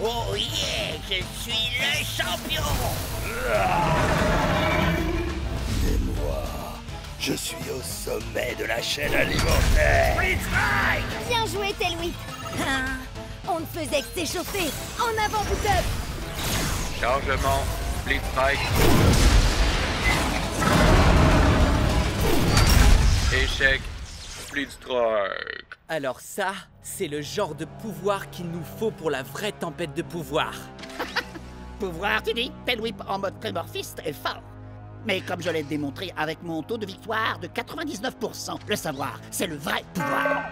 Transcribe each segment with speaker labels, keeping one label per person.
Speaker 1: Oh yeah, je suis le champion.
Speaker 2: Et moi, je suis au sommet de la chaîne alimentaire.
Speaker 1: Blitzstrike!
Speaker 3: Bien joué, Tailwhip. On ne faisait que s'échauffer. En avant, Boot-Up.
Speaker 4: Chargement, Split Strike. Échec, Split Strike.
Speaker 5: Alors ça, c'est le genre de pouvoir qu'il nous faut pour la vraie tempête de pouvoir.
Speaker 1: Pouvoir, tu dis? Tailwhip en mode trémorphiste est fort. Mais comme je l'ai démontré avec mon taux de victoire de 99%, le savoir, c'est le vrai pouvoir.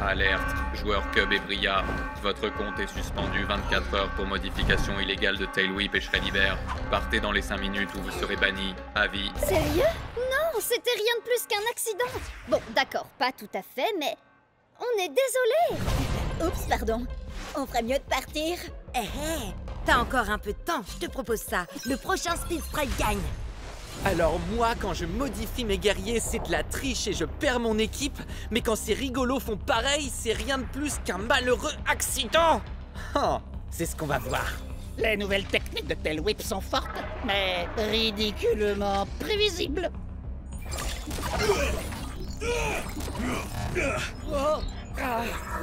Speaker 4: Alerte, joueur Cub et Bria. Votre compte est suspendu 24 heures pour modification illégale de Tailwhip et Shreddiver. Partez dans les 5 minutes où vous serez banni. À vie.
Speaker 3: Sérieux? Non, c'était rien de plus qu'un accident. Bon, d'accord, pas tout à fait, mais on est désolé. Oups, pardon. On ferait mieux de partir.
Speaker 6: T'as encore un peu de temps, je te propose ça. Le prochain Split Strike gagne.
Speaker 5: Alors moi, quand je modifie mes guerriers, c'est de la triche et je perds mon équipe. Mais quand ces rigolos font pareil, c'est rien de plus qu'un malheureux accident. C'est ce qu'on va voir.
Speaker 1: Les nouvelles techniques de Tailwhip sont fortes, mais ridiculement prévisibles.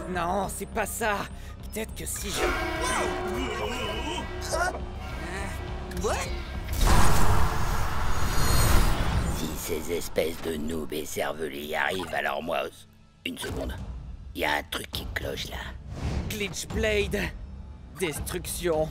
Speaker 5: Non, c'est pas ça. Peut-être que si je...
Speaker 2: Si ces espèces de noobs et cervelés y arrivent, alors moi... Une seconde. Il y a un truc qui cloche là.
Speaker 5: Glitchblade. Destruction.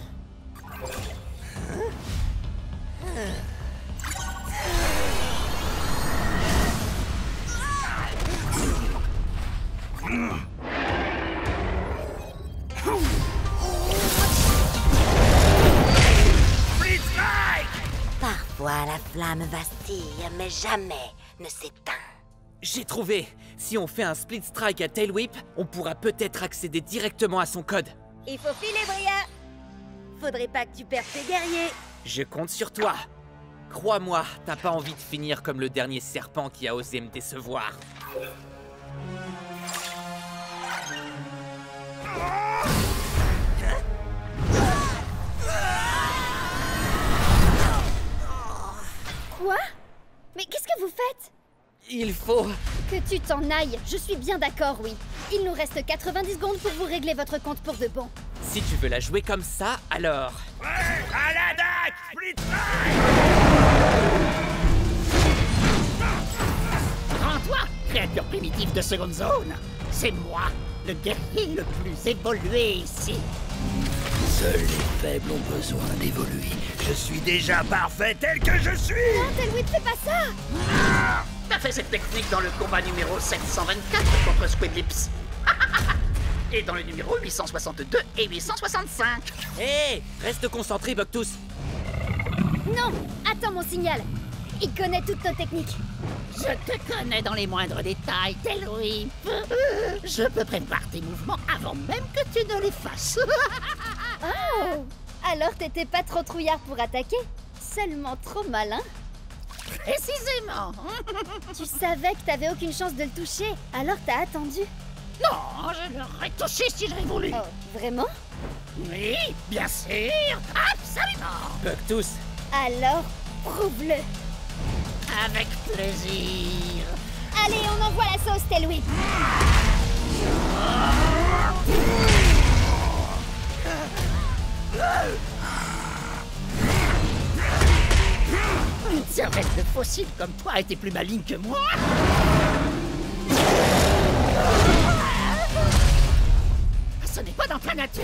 Speaker 6: Parfois, la flamme vacille, mais jamais ne s'éteint.
Speaker 5: J'ai trouvé. Si on fait un split strike à Tailwhip, on pourra peut-être accéder directement à son code.
Speaker 3: Il faut filer, Bria. Faudrait pas que tu perdes tes guerriers.
Speaker 5: Je compte sur toi. Crois-moi, t'as pas envie de finir comme le dernier serpent qui a osé me décevoir.
Speaker 3: Quoi? Mais qu'est-ce que vous faites?
Speaker 5: Il faut...
Speaker 3: Que tu t'en ailles, je suis bien d'accord, oui. Il nous reste 90 secondes pour vous régler votre compte pour de bon.
Speaker 5: Si tu veux la jouer comme ça, alors...
Speaker 1: À la date! Blitzstrike! Rends-toi, créature primitive de seconde zone. C'est moi, le guerrier le plus évolué ici.
Speaker 2: Seuls les faibles ont besoin d'évoluer. Je suis déjà parfait tel que je suis.
Speaker 3: Non, Tailwhip, fais pas ça!
Speaker 1: T'as fait cette technique dans le combat numéro 724 contre Squidlips. Et dans le numéro 862 et 865.
Speaker 5: Hé, reste concentré, Bucktooth.
Speaker 3: Non! Attends mon signal! Il connaît toutes nos techniques.
Speaker 1: Je te connais dans les moindres détails, Tailwhip. Je peux prévoir tes mouvements avant même que tu ne les fasses.
Speaker 3: Oh! Alors t'étais pas trop trouillard pour attaquer? Seulement trop malin?
Speaker 1: Précisément.
Speaker 3: Tu savais que t'avais aucune chance de le toucher, alors t'as attendu.
Speaker 1: Non, je l'aurais touché si j'avais voulu.
Speaker 3: Oh, vraiment?
Speaker 1: Oui, bien sûr. Absolument.
Speaker 5: Bucktooth.
Speaker 3: Alors, prouve-le.
Speaker 1: Avec plaisir.
Speaker 3: Allez, on envoie la sauce, Tailwhip.
Speaker 1: Une cervelle de fossile comme toi était plus maligne que moi. Ce n'est pas dans ta nature.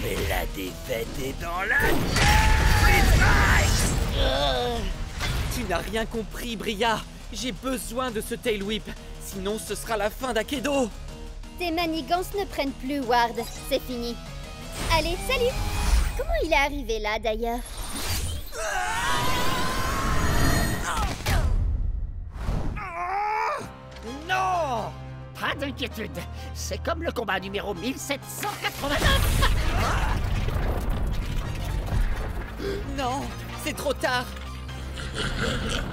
Speaker 2: Mais la défaite est dans la...
Speaker 5: Tu n'as rien compris, Bria. J'ai besoin de ce Tailwhip. Sinon, ce sera la fin d'Akedo.
Speaker 3: Tes manigances ne prennent plus, Ward. C'est fini. Allez, salut! Comment il est arrivé là, d'ailleurs?
Speaker 1: Non! Pas d'inquiétude. C'est comme le combat numéro 1789.
Speaker 5: Non, c'est trop tard.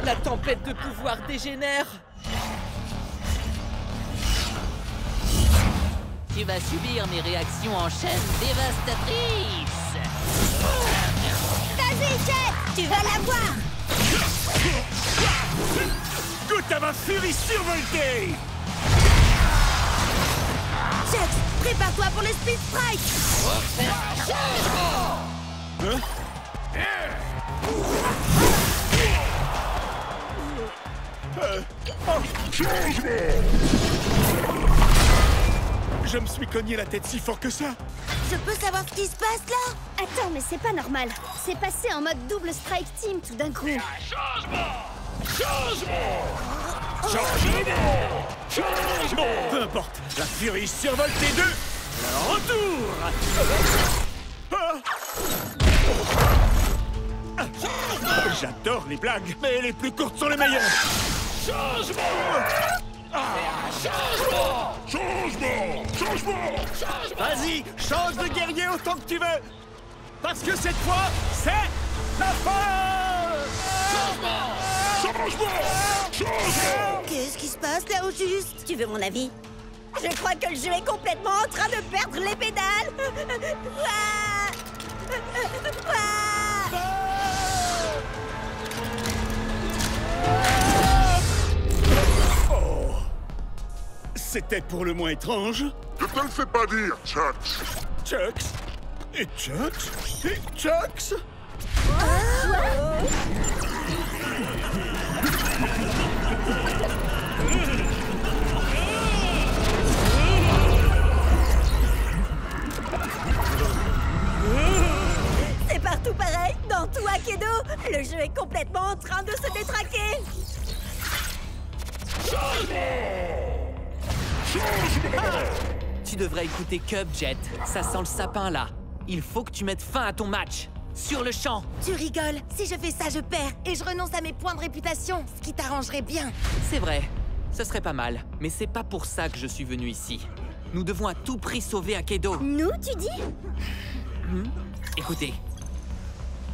Speaker 5: La tempête de pouvoir dégénère.
Speaker 7: tu vas subir mes réactions en chaîne dévastatrices.
Speaker 3: Vas-y, Jet, tu vas l'avoir.
Speaker 8: Goûte à ma furie survoltée!
Speaker 6: Jax, prépare-toi pour le Speed Strike.
Speaker 8: Je me suis cogné la tête si fort que ça!
Speaker 6: Je peux savoir ce qui se passe là?
Speaker 3: Attends, mais c'est pas normal. C'est passé en mode double strike team tout d'un coup.
Speaker 8: Changement! Peu importe, la furie survoltée 2! Retour! J'adore les blagues, mais les plus courtes sont les meilleures! Changement! Vas-y, change de guerrier autant que tu veux! Parce que cette fois, c'est la fin! Changement!
Speaker 6: Qu'est-ce qui se passe là au juste? Tu veux mon avis?
Speaker 3: Je crois que le jeu est complètement en train de perdre les pédales. Ouah. Ouah.
Speaker 8: Oh! C'était pour le moins étrange.
Speaker 9: Je te le fais pas dire, Chucks.
Speaker 8: Chucks? Et Chucks? Et Chucks?
Speaker 3: C'est partout pareil, dans tout Akedo. Le jeu est complètement en train de se détraquer.
Speaker 5: Tu devrais écouter Cub, Jet. Ça sent le sapin, là. Il faut que tu mettes fin à ton match. Sur le champ.
Speaker 6: Tu rigoles. Si je fais ça, je perds. Et je renonce à mes points de réputation. Ce qui t'arrangerait bien.
Speaker 5: C'est vrai. Ce serait pas mal. Mais c'est pas pour ça que je suis venu ici. Nous devons à tout prix sauver Akedo.
Speaker 3: Nous, tu dis?
Speaker 5: Écoutez.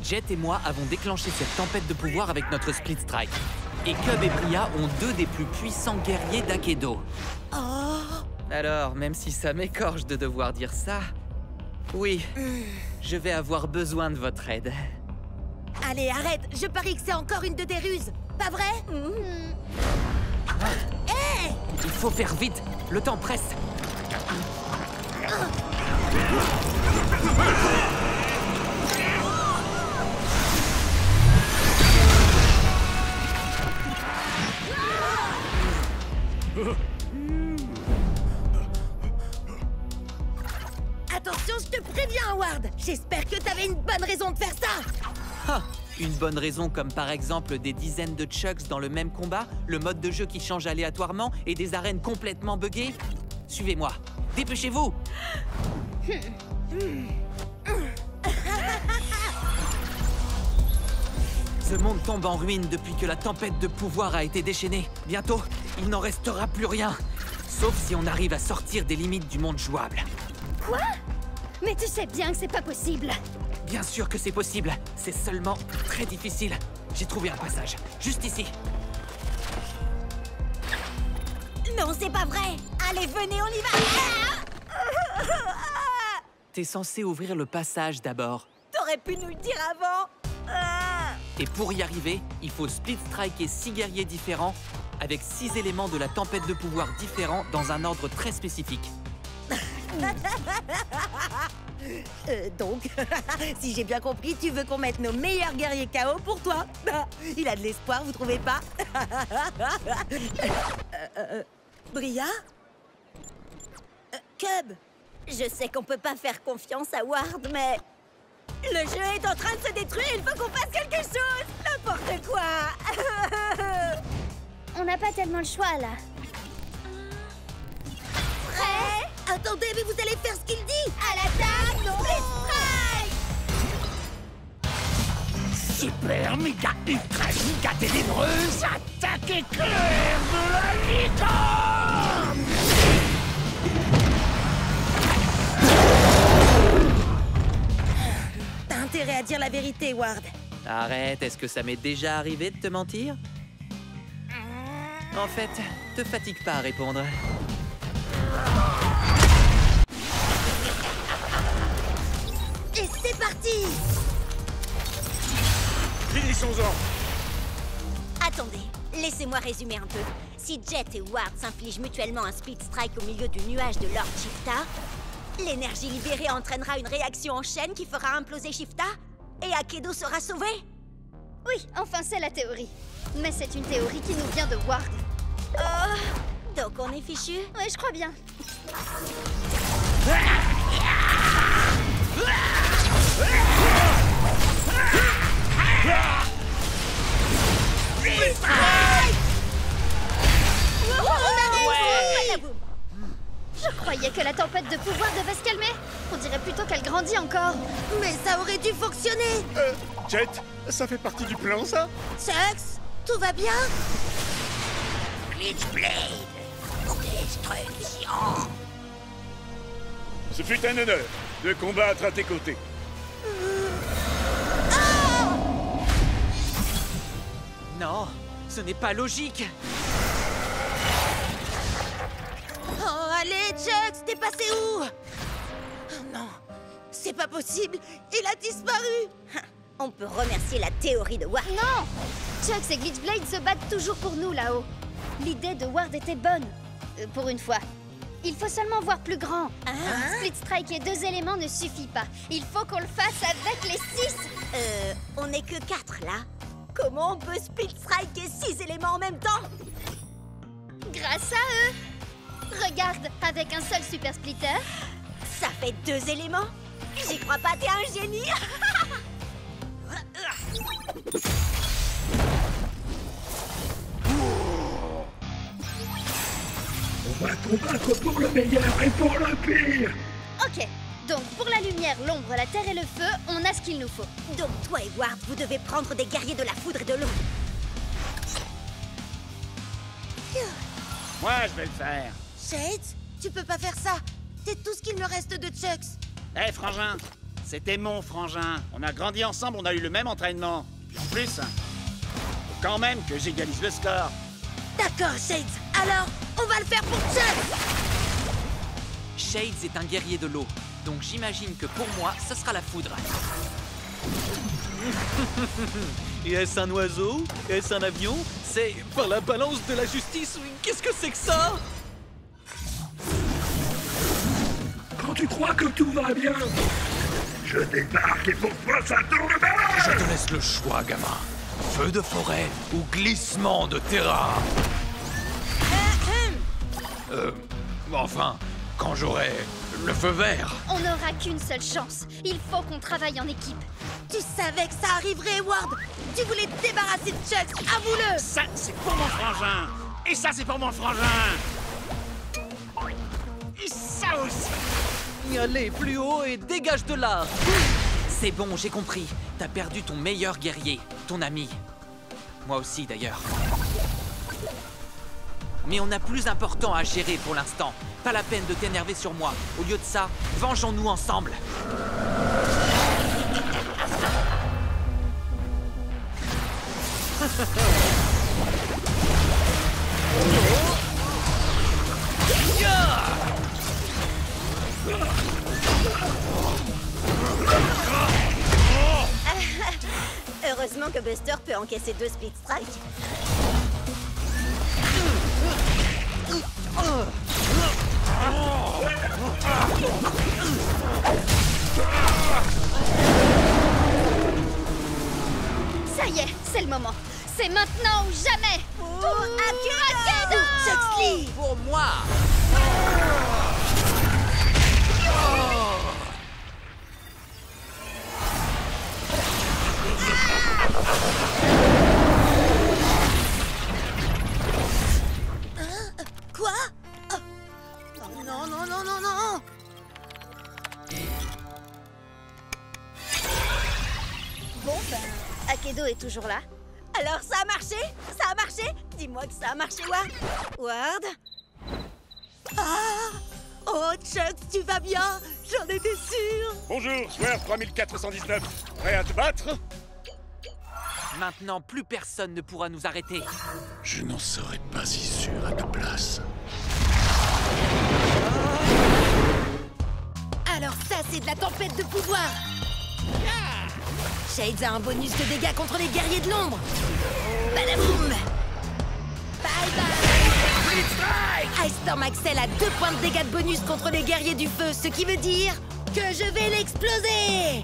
Speaker 5: Jet et moi avons déclenché cette tempête de pouvoir avec notre Split Strike. Et Cub et Bria ont deux des plus puissants guerriers d'Akedo.
Speaker 6: Oh.
Speaker 5: Alors, même si ça m'écorche de devoir dire ça... Oui, je vais avoir besoin de votre aide.
Speaker 6: Allez, arrête. Je parie que c'est encore une de tes ruses. Pas vrai? Hé!
Speaker 5: Il faut faire vite. Le temps presse.
Speaker 6: Attention, je te préviens, Howard. J'espère que t'avais une bonne raison de faire ça.
Speaker 5: Ah, une bonne raison comme par exemple des dizaines de Chucks dans le même combat, le mode de jeu qui change aléatoirement et des arènes complètement buggées. Suivez-moi. Dépêchez-vous. Ce monde tombe en ruine depuis que la tempête de pouvoir a été déchaînée. Bientôt, il n'en restera plus rien. Sauf si on arrive à sortir des limites du monde jouable.
Speaker 3: Quoi? Mais tu sais bien que c'est pas possible.
Speaker 5: Bien sûr que c'est possible. C'est seulement très difficile. J'ai trouvé un passage. Juste ici.
Speaker 3: Non, c'est pas vrai. Allez, venez, on y va.
Speaker 5: T'es censé ouvrir le passage d'abord.
Speaker 3: T'aurais pu nous le dire avant.
Speaker 5: Et pour y arriver, il faut split striker 6 guerriers différents avec 6 éléments de la tempête de pouvoir différents dans un ordre très spécifique.
Speaker 6: Donc, si j'ai bien compris, tu veux qu'on mette nos meilleurs guerriers KO pour toi. Il a de l'espoir, vous trouvez pas? Bria? Cub?
Speaker 3: Je sais qu'on peut pas faire confiance à Ward, mais... Le jeu est en train de se détruire, il faut qu'on fasse quelque chose! N'importe quoi! On n'a pas tellement le choix, là. Prêt?
Speaker 6: Attendez, mais vous allez faire ce qu'il dit!
Speaker 3: À l'attaque! Non!
Speaker 8: Super méga ultra giga ténébreuse attaque éclair de la licorne!
Speaker 6: T'as intérêt à dire la vérité, Ward.
Speaker 5: Arrête, est-ce que ça m'est déjà arrivé de te mentir? En fait, te fatigue pas à répondre.
Speaker 8: Finissons-en.
Speaker 10: Attendez, laissez-moi résumer un peu. Si Jet et Ward s'infligent mutuellement un Split Strike au milieu du nuage de Lord Shifta, l'énergie libérée entraînera une réaction en chaîne qui fera imploser Shifta et Akedo sera sauvé.
Speaker 3: Oui, enfin c'est la théorie. Mais c'est une théorie qui nous vient de Ward.
Speaker 10: Oh, donc on est fichu?
Speaker 3: Ouais, je crois bien. Je croyais que la tempête de pouvoir devait se calmer. On dirait plutôt qu'elle grandit encore.
Speaker 6: Mais ça aurait dû fonctionner.
Speaker 8: Jet, ça fait partie du plan, ça?
Speaker 6: Chucks, tout va bien?
Speaker 2: Glitchblade, destruction.
Speaker 8: Ce fut un honneur de combattre à tes côtés.
Speaker 5: Non, ce n'est pas logique.
Speaker 6: Oh, allez, Chucks, t'es passé où? Oh non, c'est pas possible, il a disparu.
Speaker 10: On peut remercier la théorie de Ward.
Speaker 3: Non! Chucks et Glitchblade se battent toujours pour nous là-haut. L'idée de Ward était bonne. Pour une fois. Il faut seulement voir plus grand. Split Strike et 2 éléments ne suffit pas. Il faut qu'on le fasse avec les 6.
Speaker 10: On n'est que 4 là. Comment on peut Split Strike et 6 éléments en même temps?
Speaker 3: Grâce à eux. Regarde, avec un seul Super Splitter.
Speaker 10: Ça fait 2 éléments? J'y crois pas, t'es un génie.
Speaker 9: On va combattre pour le meilleur et pour le pire.
Speaker 3: Ok, donc pour la lumière, l'ombre, la terre et le feu, on a ce qu'il nous faut.
Speaker 10: Donc toi et Ward, vous devez prendre des guerriers de la foudre et de l'eau.
Speaker 1: Moi, je vais le faire.
Speaker 6: Shades, tu peux pas faire ça. T'es tout ce qu'il me reste de Chucks.
Speaker 1: Hé, frangin, c'était mon frangin. On a grandi ensemble, on a eu le même entraînement. Puis en plus, faut quand même que j'égalise le score.
Speaker 6: D'accord, Shades. Alors, on va le faire pour Chucks.
Speaker 5: Shades est un guerrier de l'eau, donc j'imagine que pour moi, ce sera la foudre. Et est-ce un oiseau? Est-ce un avion? C'est par la balance de la justice? Qu'est-ce que c'est que ça?
Speaker 9: Quand tu crois que tout va bien, je débarque et pour toi ça tourne mal.
Speaker 11: Je te laisse le choix, gamin. Feu de forêt ou glissement de terrain. Enfin, quand j'aurai le feu vert.
Speaker 3: On n'aura qu'une seule chance. Il faut qu'on travaille en équipe.
Speaker 6: Tu savais que ça arriverait, Ward. Tu voulais te débarrasser de Chucks. Avoue-le.
Speaker 1: Ça, c'est pour mon frangin. Et ça, c'est pour mon frangin. Et ça aussi.
Speaker 5: Allez, plus haut et dégage de là. C'est bon, j'ai compris. T'as perdu ton meilleur guerrier, ton ami. Moi aussi, d'ailleurs. Mais on a plus important à gérer pour l'instant. Pas la peine de t'énerver sur moi. Au lieu de ça, vengeons-nous ensemble.
Speaker 10: Heureusement que Buster peut encaisser 2 Split Strike.
Speaker 3: Ça y est, c'est le moment. C'est maintenant ou jamais.
Speaker 10: Pour
Speaker 3: Akedo!
Speaker 6: Chucks Lee.
Speaker 5: Pour moi.
Speaker 6: Quoi? Oh. Non, non, non, non, non.
Speaker 3: Bon, ben, Akedo est toujours là.
Speaker 10: Alors ça a marché? Ça a marché? Dis-moi que ça a marché, Ward. Ward?
Speaker 6: Ah! Oh, Chucks, tu vas bien? J'en étais sûre.
Speaker 8: Bonjour, joueur 3419. Prêt à te battre?
Speaker 5: Maintenant, plus personne ne pourra nous arrêter.
Speaker 11: Je n'en serais pas si sûr à ta place.
Speaker 6: Alors ça, c'est de la tempête de pouvoir. Shades a un bonus de dégâts contre les guerriers de l'ombre. Badaboum! Bye bye! Ice Storm Axel a 2 points de dégâts de bonus contre les guerriers du feu, ce qui veut dire que je vais l'exploser!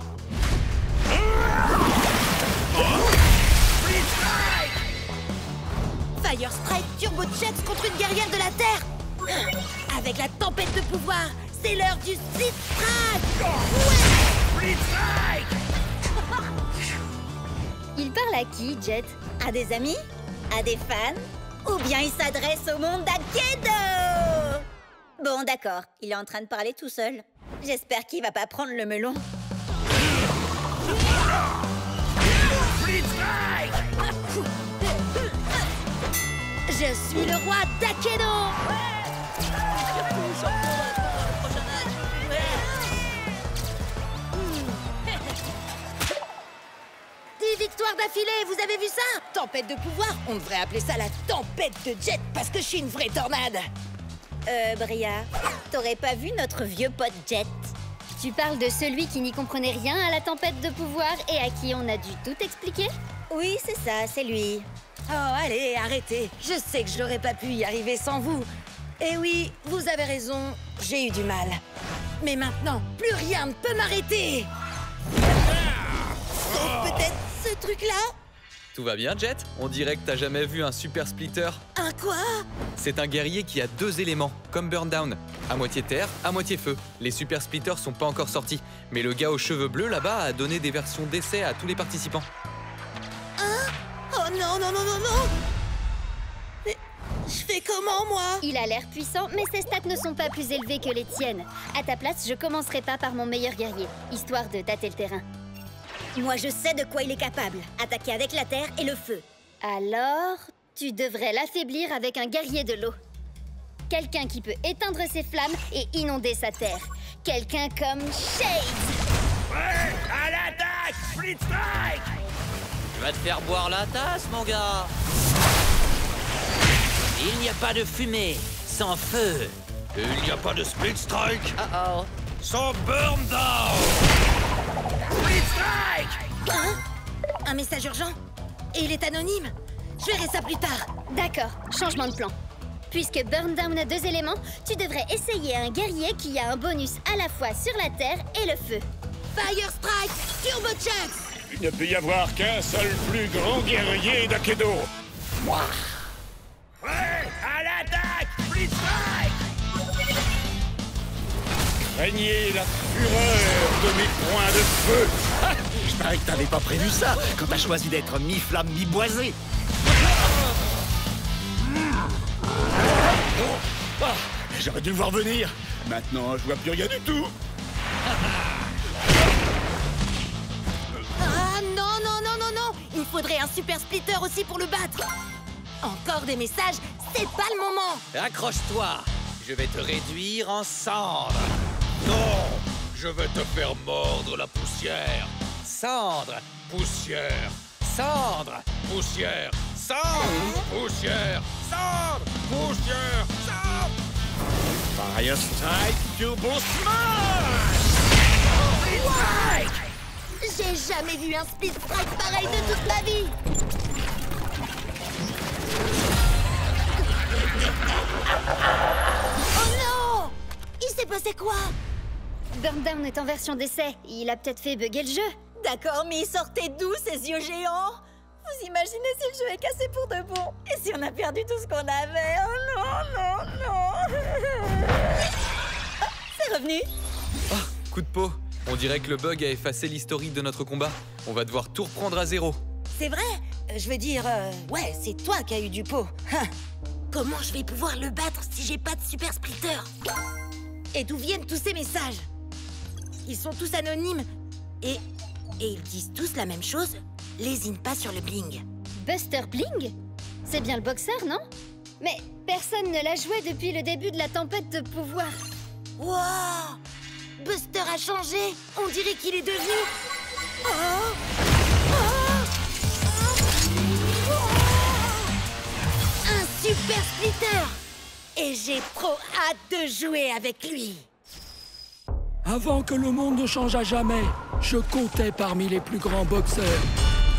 Speaker 6: Fire Strike Turbo Chucks contre une guerrière de la Terre! Avec la tempête de pouvoir, c'est l'heure du Split Strike! Ouais! Split Strike!
Speaker 3: Il parle à qui, Jet?
Speaker 10: À des amis? À des fans? Ou bien il s'adresse au monde d'Akedo? Bon, d'accord, il est en train de parler tout seul. J'espère qu'il va pas prendre le melon.
Speaker 6: Je suis le roi d'Akedo! 10 victoires d'affilée, vous avez vu ça? Tempête de pouvoir, on devrait appeler ça la tempête de Jet parce que je suis une vraie tornade.
Speaker 10: Bria, t'aurais pas vu notre vieux pote Jet?
Speaker 3: Tu parles de celui qui n'y comprenait rien à la tempête de pouvoir et à qui on a dû tout expliquer?
Speaker 10: Oui, c'est ça, c'est lui.
Speaker 6: Oh, allez, arrêtez. Je sais que je n'aurais pas pu y arriver sans vous. Et oui, vous avez raison, j'ai eu du mal. Mais maintenant, plus rien ne peut m'arrêter. Sauf peut-être ce truc-là.
Speaker 5: Tout va bien, Jet? On dirait que t'as jamais vu un super splitter.
Speaker 6: Un quoi?
Speaker 5: C'est un guerrier qui a 2 éléments, comme Burndown. À moitié terre, à moitié feu. Les super splitters sont pas encore sortis. Mais le gars aux cheveux bleus là-bas a donné des versions d'essai à tous les participants.
Speaker 6: Hein? Oh non, non, non, non, non! Mais je fais comment, moi?
Speaker 3: Il a l'air puissant, mais ses stats ne sont pas plus élevés que les tiennes. À ta place, je commencerai pas par mon meilleur guerrier, histoire de tâter le terrain.
Speaker 10: Moi, je sais de quoi il est capable. Attaquer avec la terre et le feu.
Speaker 3: Alors, tu devrais l'affaiblir avec un guerrier de l'eau. Quelqu'un qui peut éteindre ses flammes et inonder sa terre. Quelqu'un comme Shades.
Speaker 8: Ouais, à l'attaque! Split Strike!
Speaker 7: Tu vas te faire boire la tasse, mon gars. Il n'y a pas de fumée sans feu.
Speaker 11: Il n'y a pas de Split Strike
Speaker 7: Oh.
Speaker 11: sans Burn Down.
Speaker 8: Split Strike!
Speaker 6: Hein? Un message urgent? Et il est anonyme? Je verrai ça plus tard.
Speaker 3: D'accord, changement de plan. Puisque Burndown a 2 éléments, tu devrais essayer un guerrier qui a un bonus à la fois sur la terre et le feu.
Speaker 6: Fire Strike Turbo Chucks!
Speaker 8: Il ne peut y avoir qu'un seul plus grand guerrier d'Akedo. Moi! Ouais, à l'attaque! Split Strike! Craignez la fureur de mes points de feu! Ah, je parie que t'avais pas prévu ça quand t'as choisi d'être mi-flamme, mi-boisé. Ah, j'aurais dû le voir venir. Maintenant, je vois plus rien du tout.
Speaker 6: Ah non, non, non, non, non! Il faudrait un super splitter aussi pour le battre! Encore des messages, c'est pas le moment!
Speaker 11: Accroche-toi, je vais te réduire en cendres. Non, je vais te faire mordre la poussière. Cendre, poussière, cendre, poussière, cendre, poussière, cendre, poussière, cendre.
Speaker 8: Fire Strike Turbo Smash! Split Strike!
Speaker 6: J'ai jamais vu un Split Strike pareil de toute ma vie! Oh non! Il s'est passé quoi?
Speaker 3: Burndown est en version d'essai. Il a peut-être fait bugger le jeu.
Speaker 10: D'accord, mais il sortait d'où ces yeux géants? Vous imaginez si le jeu est cassé pour de bon? Et si on a perdu tout ce qu'on avait? Oh non, non, non! Oh, c'est revenu!
Speaker 5: Oh, coup de peau. On dirait que le bug a effacé l'historique de notre combat. On va devoir tout reprendre à zéro.
Speaker 6: C'est vrai? Je veux dire, ouais, c'est toi qui as eu du pot. Hein. Comment je vais pouvoir le battre si j'ai pas de super splitter? Et d'où viennent tous ces messages? Ils sont tous anonymes. Et ils disent tous la même chose. Lésine pas sur le bling.
Speaker 3: Buster Bling? C'est bien le boxeur, non? Mais personne ne l'a joué depuis le début de la tempête de pouvoir.
Speaker 6: Wow! Buster a changé. On dirait qu'il est devenu... Oh! Un super splitter! Et j'ai trop hâte de jouer avec lui.
Speaker 11: Oh,
Speaker 12: Avant que le monde ne change à jamais, je comptais parmi les plus grands boxeurs.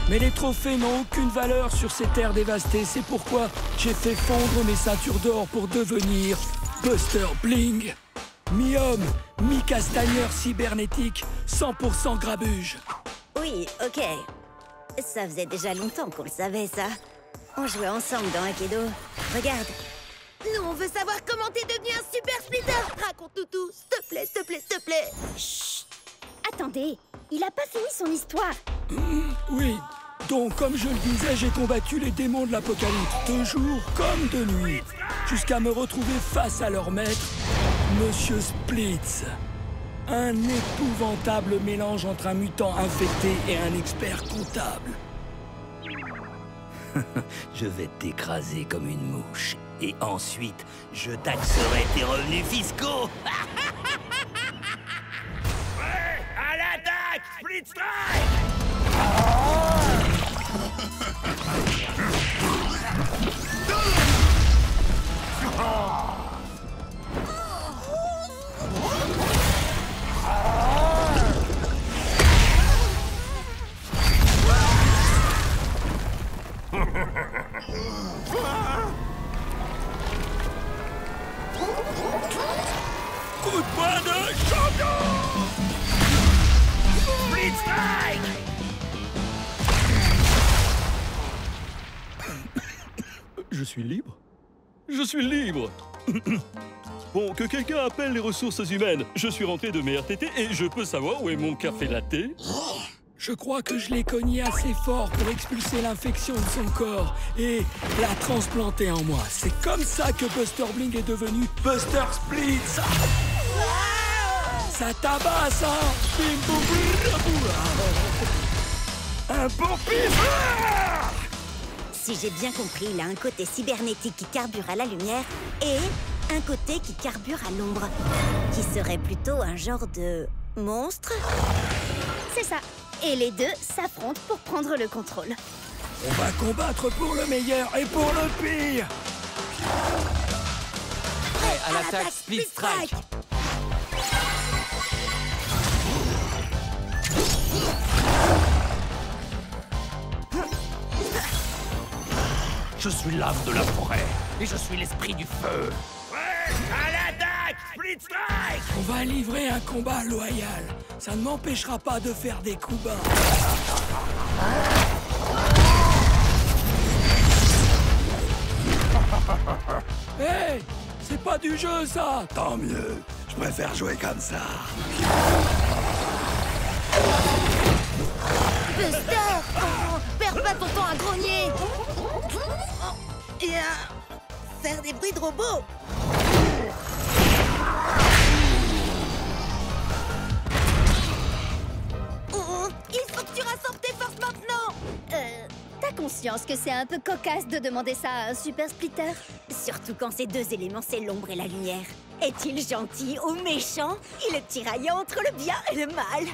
Speaker 12: Mais les trophées n'ont aucune valeur sur ces terres dévastées. C'est pourquoi j'ai fait fondre mes ceintures d'or pour devenir Buster Bling. Mi-homme, mi-castagneur cybernétique, 100% grabuge.
Speaker 10: Oui, ok. Ça faisait déjà longtemps qu'on le savait, ça. On jouait ensemble dans Aikido. Regarde.
Speaker 6: Nous, on veut savoir comment t'es devenu un super splitter. Raconte-nous tout, s'il te plaît, s'il te plaît, s'il te plaît.
Speaker 3: Chut. Attendez, il a pas fini son histoire.
Speaker 12: Oui, donc comme je le disais, j'ai combattu les démons de l'apocalypse, de jour comme de nuit, jusqu'à me retrouver face à leur maître, Monsieur Splitz. Un épouvantable mélange entre un mutant infecté et un expert comptable.
Speaker 2: Je vais t'écraser comme une mouche. Et ensuite, je taxerai tes revenus fiscaux.
Speaker 8: Ouais, à l'attaque, Split Strike.
Speaker 12: Coup de poing de champion!
Speaker 8: Split Strike.
Speaker 13: Je suis libre? Je suis libre. Bon, que quelqu'un appelle les ressources humaines. Je suis rentré de mes RTT et je peux savoir où est mon café latte?
Speaker 12: Je crois que je l'ai cogné assez fort pour expulser l'infection de son corps et la transplanter en moi. C'est comme ça que Buster Bling est devenu Buster Splitz. Ça tabasse, hein? Bim, boum, boum, boum. Un bon pif.
Speaker 10: Si j'ai bien compris, il a un côté cybernétique qui carbure à la lumière et un côté qui carbure à l'ombre, qui serait plutôt un genre de monstre.
Speaker 3: C'est ça. Et les deux s'affrontent pour prendre le contrôle.
Speaker 12: On va combattre pour le meilleur et pour le pire.
Speaker 5: Prêt à l'attaque Split Strike.
Speaker 9: Je suis l'âme de la forêt et je suis l'esprit du feu.
Speaker 8: Ouais, à l'attaque, Split Strike.
Speaker 12: On va livrer un combat loyal. Ça ne m'empêchera pas de faire des coups bas. Hé, c'est pas du jeu, ça.
Speaker 9: Tant mieux. Je préfère jouer comme ça.
Speaker 6: Buster! Oh, perds pas ton temps à grogner! Et à faire des bruits de robots! Oh, il faut que tu rassembles tes forces maintenant!
Speaker 3: T'as conscience que c'est un peu cocasse de demander ça à un super splitter?
Speaker 10: Surtout quand ces deux éléments, c'est l'ombre et la lumière. Est-il gentil ou méchant? Il est tiraillant entre le bien et le mal.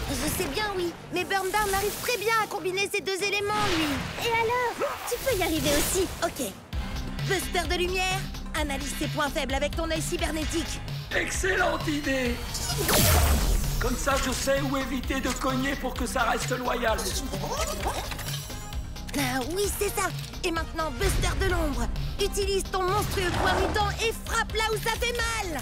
Speaker 6: Je sais bien, oui, mais Burndown arrive très bien à combiner ces deux éléments, lui.
Speaker 3: Et alors? Tu peux y arriver aussi.
Speaker 6: Ok. Buster de lumière, analyse tes points faibles avec ton œil cybernétique.
Speaker 12: Excellente idée. Comme ça, je sais où éviter de cogner pour que ça reste loyal.
Speaker 6: Ah oui, c'est ça. Et maintenant, Buster de l'ombre. Utilise ton monstrueux poing mutant et frappe là où ça fait mal.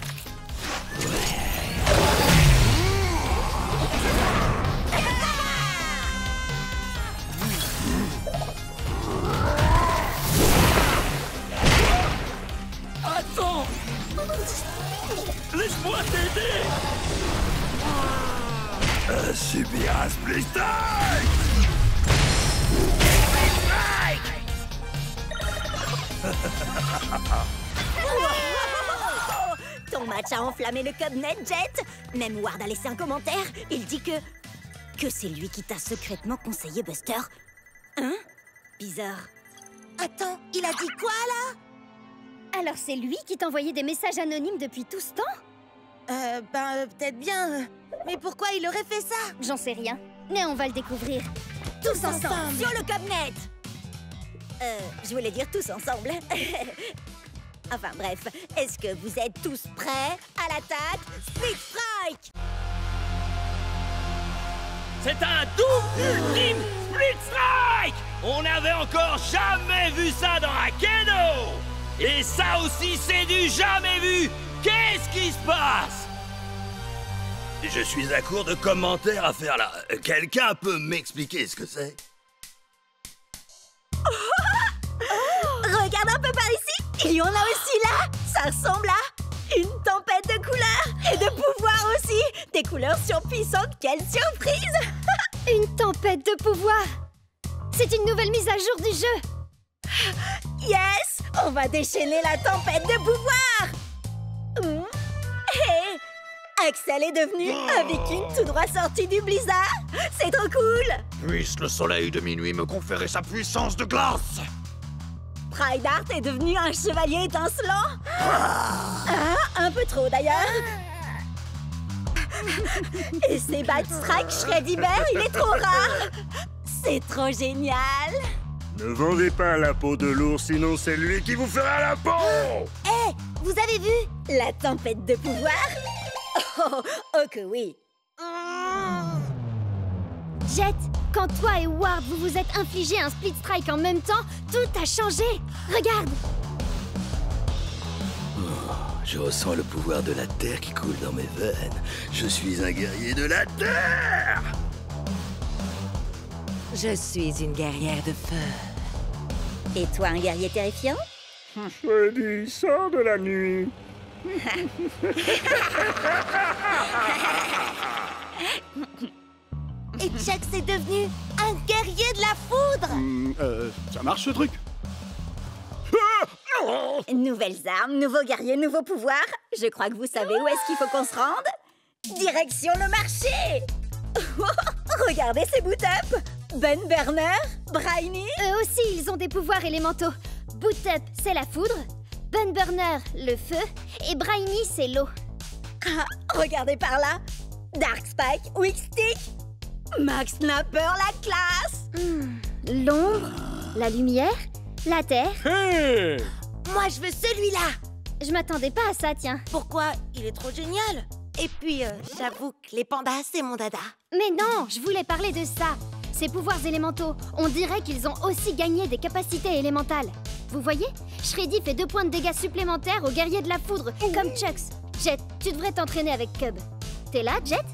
Speaker 12: Attends! Laisse-moi t'aider!
Speaker 9: Subir un Split Strike!
Speaker 10: Ton match a enflammé le Cubnet, Jet. Même Ward a laissé un commentaire. Il dit que c'est lui qui t'a secrètement conseillé Buster. Hein? Bizarre.
Speaker 6: Attends, il a dit quoi, là?
Speaker 3: Alors c'est lui qui t'envoyait des messages anonymes depuis tout ce temps?
Speaker 6: Peut-être bien. Mais pourquoi il aurait fait ça?
Speaker 3: J'en sais rien. Mais on va le découvrir. Tous ensemble.
Speaker 10: Sur le Cubnet. Je voulais dire tous ensemble. Enfin bref, est-ce que vous êtes tous prêts à l'attaque Split Strike?
Speaker 8: C'est un double ultime Split Strike! On n'avait encore jamais vu ça dans Akedo! Et ça aussi, c'est du jamais vu! Qu'est-ce qui se passe?
Speaker 14: Je suis à court de commentaires à faire là. Quelqu'un peut m'expliquer ce que c'est?
Speaker 10: Regarde un peu par ici. Il y en a aussi là. Ça ressemble à une tempête de couleurs et de pouvoirs aussi. Des couleurs surpuissantes. Quelle surprise!
Speaker 3: Une tempête de pouvoir. C'est une nouvelle mise à jour du jeu.
Speaker 10: Yes! On va déchaîner la tempête de pouvoir. Hé! Axel est devenu un viking tout droit sorti du blizzard. C'est trop cool.
Speaker 11: Puisse le soleil de minuit me conférer sa puissance de glace.
Speaker 10: Prydart est devenu un chevalier étincelant. Un peu trop d'ailleurs. Et c'est Strike Shreddy Bear, il est trop rare. C'est trop génial.
Speaker 9: Ne vendez pas la peau de l'ours, sinon c'est lui qui vous fera la peau.
Speaker 10: Hé, vous avez vu la tempête de pouvoir? Oh que oui.
Speaker 3: Jet, quand toi et Ward vous vous êtes infligé un Split Strike en même temps, tout a changé. Regarde.
Speaker 14: Je ressens le pouvoir de la terre qui coule dans mes veines. Je suis un guerrier de la terre.
Speaker 6: Je suis une guerrière de feu.
Speaker 10: Et toi, un guerrier terrifiant?
Speaker 9: Shreddy, sors de la nuit.
Speaker 10: Et Chuck est devenu un guerrier de la foudre.
Speaker 8: Ça marche ce truc?
Speaker 10: Nouvelles armes, nouveaux guerriers, nouveaux pouvoirs. Je crois que vous savez où est-ce qu'il faut qu'on se rende. Direction le marché. Regardez ces boot-up. Ben Burner, Briny.
Speaker 3: Eux aussi, ils ont des pouvoirs élémentaux. Boot-up, c'est la foudre. Ben Burner, le feu. Et Briny, c'est l'eau.
Speaker 10: Regardez par là. Dark Spike, Weak Stick. Max Snapper, la classe.
Speaker 3: L'ombre, la lumière, la terre.
Speaker 8: Hey!
Speaker 10: Moi, je veux celui-là.
Speaker 3: Je m'attendais pas à ça, tiens.
Speaker 10: Pourquoi? Il est trop génial. Et puis, j'avoue que les pandas, c'est mon dada.
Speaker 3: Mais non, je voulais parler de ça. Ces pouvoirs élémentaux, on dirait qu'ils ont aussi gagné des capacités élémentales. Vous voyez? Shreddy fait 2 points de dégâts supplémentaires aux guerriers de la foudre, comme Chucks. Jet, tu devrais t'entraîner avec Cub. T'es là, Jet?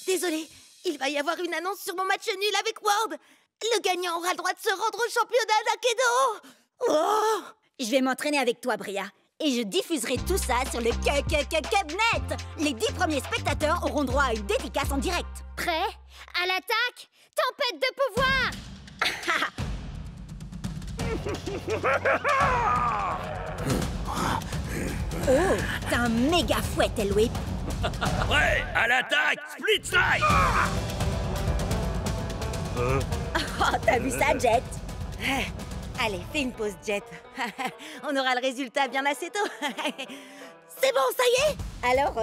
Speaker 10: Désolé. Il va y avoir une annonce sur mon match nul avec Ward. Le gagnant aura le droit de se rendre au championnat d'Akedo. Oh! Je vais m'entraîner avec toi, Bria. Et je diffuserai tout ça sur le Cubnet. Les 10 premiers spectateurs auront droit à une dédicace en direct.
Speaker 3: Prêt? À l'attaque? Tempête de pouvoir!
Speaker 10: Oh, t'as un méga fouet, Elwip.
Speaker 14: Ouais, à l'attaque, Split Strike.
Speaker 10: Oh, t'as vu ça, Jet? Allez, fais une pause, Jet. On aura le résultat bien assez tôt. C'est bon, ça y est? Alors,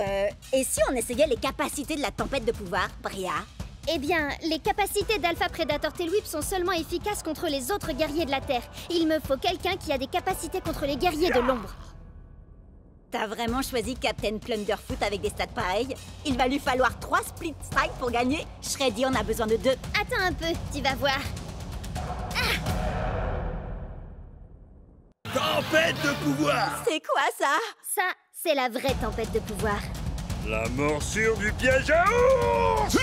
Speaker 10: et si on essayait les capacités de la tempête de pouvoir, Bria?
Speaker 3: Eh bien, les capacités d'Alpha Predator Tailwhip sont seulement efficaces contre les autres guerriers de la Terre. Il me faut quelqu'un qui a des capacités contre les guerriers de l'ombre.
Speaker 10: T'as vraiment choisi Captain Plunderfoot avec des stats pareils? Il va lui falloir 3 Split Strike pour gagner. Shreddy en a besoin de 2.
Speaker 3: Attends un peu, tu vas voir.
Speaker 14: Tempête de pouvoir.
Speaker 10: C'est quoi ça?
Speaker 3: Ça, c'est la vraie tempête de pouvoir.
Speaker 9: La morsure du piège à ours.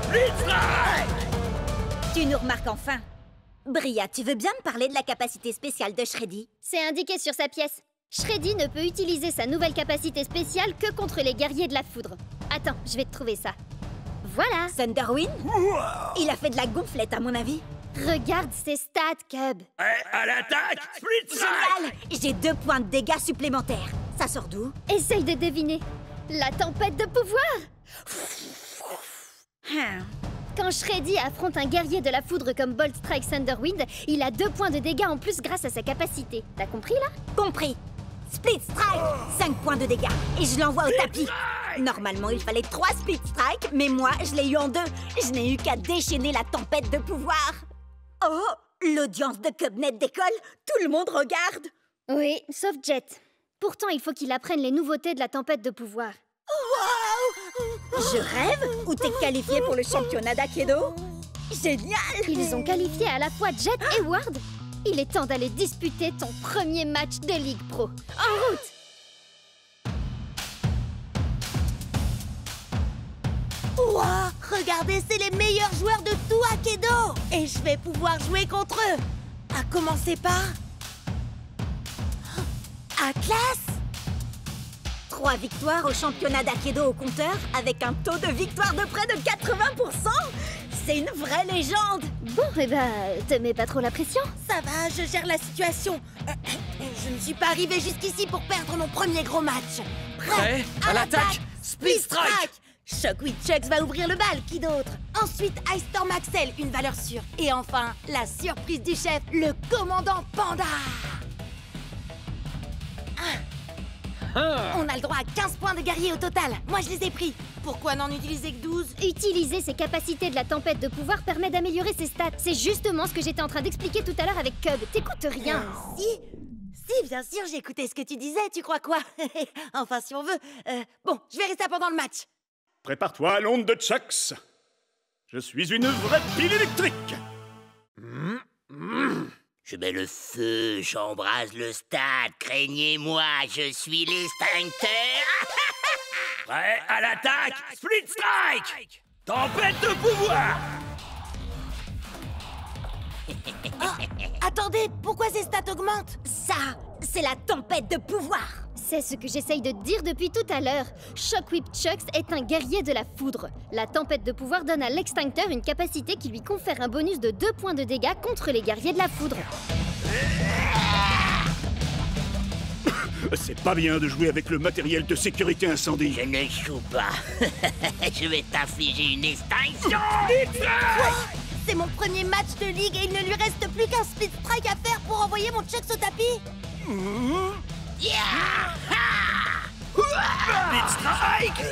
Speaker 14: Split Strike.
Speaker 10: Tu nous remarques enfin. Bria, tu veux bien me parler de la capacité spéciale de Shreddy?
Speaker 3: C'est indiqué sur sa pièce. Shreddy ne peut utiliser sa nouvelle capacité spéciale que contre les guerriers de la foudre. Attends, je vais te trouver ça. Voilà.
Speaker 10: Thunderwind? Il a fait de la gonflette, à mon avis.
Speaker 3: Regarde ses stats, Cub.
Speaker 14: À l'attaque, Split Strike.
Speaker 10: Génial! J'ai 2 points de dégâts supplémentaires. Ça sort d'où?
Speaker 3: Essaye de deviner. La tempête de pouvoir. Quand Shreddy affronte un guerrier de la foudre comme Bolt Strike Thunderwind, il a 2 points de dégâts en plus grâce à sa capacité. T'as compris, là?
Speaker 10: Compris. Split Strike, 5 points de dégâts. Et je l'envoie au tapis. Normalement, il fallait 3 Split Strike, mais moi, je l'ai eu en 2. Je n'ai eu qu'à déchaîner la tempête de pouvoir. Oh, l'audience de Cubnet décolle. Tout le monde regarde.
Speaker 3: Oui, sauf Jet. Pourtant, il faut qu'il apprenne les nouveautés de la tempête de pouvoir.
Speaker 10: Wow! Je rêve? Ou t'es qualifié pour le championnat d'Aikido? Génial!
Speaker 3: Ils ont qualifié à la fois Jet et Ward. Il est temps d'aller disputer ton premier match de Ligue Pro. En route!
Speaker 10: Ouah! Regardez, c'est les meilleurs joueurs de tout Aikido! Et je vais pouvoir jouer contre eux! À commencer par... Atlas! 3 victoires au championnat d'Aikido au compteur, avec un taux de victoire de près de 80%! C'est une vraie légende!
Speaker 3: Bon, eh ben, te mets pas trop la pression?
Speaker 10: Ça va, je gère la situation. Je ne suis pas arrivée jusqu'ici pour perdre mon premier gros match.
Speaker 5: Prêt à l'attaque! Split Strike!
Speaker 10: Shockwave Chucks va ouvrir le bal, qui d'autre? Ensuite, Ice Storm Axel, une valeur sûre. Et enfin, la surprise du chef, le commandant Panda! On a le droit à 15 points de guerrier au total. Moi, je les ai pris. Pourquoi n'en utiliser que 12?
Speaker 3: Utiliser ses capacités de la tempête de pouvoir permet d'améliorer ses stats. C'est justement ce que j'étais en train d'expliquer tout à l'heure avec Cub. T'écoutes rien.
Speaker 10: Si, bien sûr, j'ai écouté ce que tu disais, tu crois quoi? Enfin, si on veut. Bon, je verrai ça pendant le match.
Speaker 9: Prépare-toi à l'onde de Chucks. Je suis une vraie pile électrique.
Speaker 2: Je mets le feu, j'embrase le stade, craignez-moi, je suis l'extincteur.
Speaker 8: Prêt à l'attaque, Split Strike! Tempête de pouvoir!
Speaker 10: Attendez, pourquoi ces stats augmentent?
Speaker 3: Ça, c'est la tempête de pouvoir. C'est ce que j'essaye de te dire depuis tout à l'heure. Shockwave Chucks est un guerrier de la foudre. La tempête de pouvoir donne à l'extincteur une capacité qui lui confère un bonus de 2 points de dégâts contre les guerriers de la foudre.
Speaker 9: C'est pas bien de jouer avec le matériel de sécurité incendie.
Speaker 2: Je ne joue pas. Je vais t'infliger une extinction.
Speaker 10: C'est mon premier match de ligue et il ne lui reste plus qu'un Split Strike à faire pour envoyer mon Chucks au tapis.
Speaker 8: Split Strike!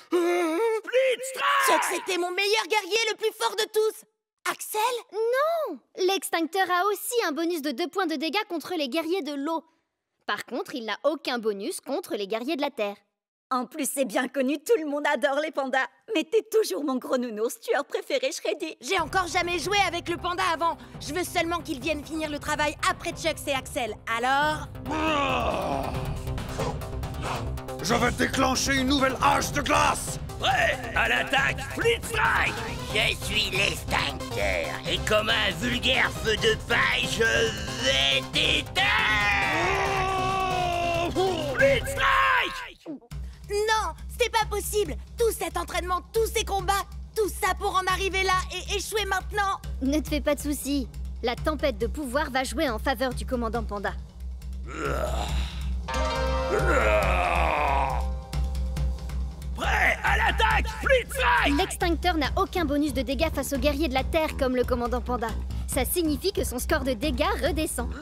Speaker 8: Split Strike!
Speaker 10: Chucks était mon meilleur guerrier, le plus fort de tous. Axel?
Speaker 3: Non! L'extincteur a aussi un bonus de 2 points de dégâts contre les guerriers de l'eau. Par contre, il n'a aucun bonus contre les guerriers de la terre.
Speaker 10: En plus, c'est bien connu, tout le monde adore les pandas. Mais t'es toujours mon gros nounours, tueur préféré, Shreddy. J'ai encore jamais joué avec le panda avant. Je veux seulement qu'il vienne finir le travail après Chucks et Axel. Alors...
Speaker 11: Je vais déclencher une nouvelle hache de glace!
Speaker 8: Prêt à l'attaque, Split Strike!
Speaker 2: Je suis l'extincteur, et comme un vulgaire feu de paille, je vais t'éteindre!
Speaker 8: Split Strike!
Speaker 10: Non, c'est pas possible. Tout cet entraînement, tous ces combats, tout ça pour en arriver là et échouer maintenant.
Speaker 3: Ne te fais pas de soucis. La tempête de pouvoir va jouer en faveur du commandant Panda.
Speaker 8: Prêt à l'attaque, Split Strike!
Speaker 3: L'extincteur n'a aucun bonus de dégâts face aux guerriers de la Terre comme le commandant Panda. Ça signifie que son score de dégâts redescend.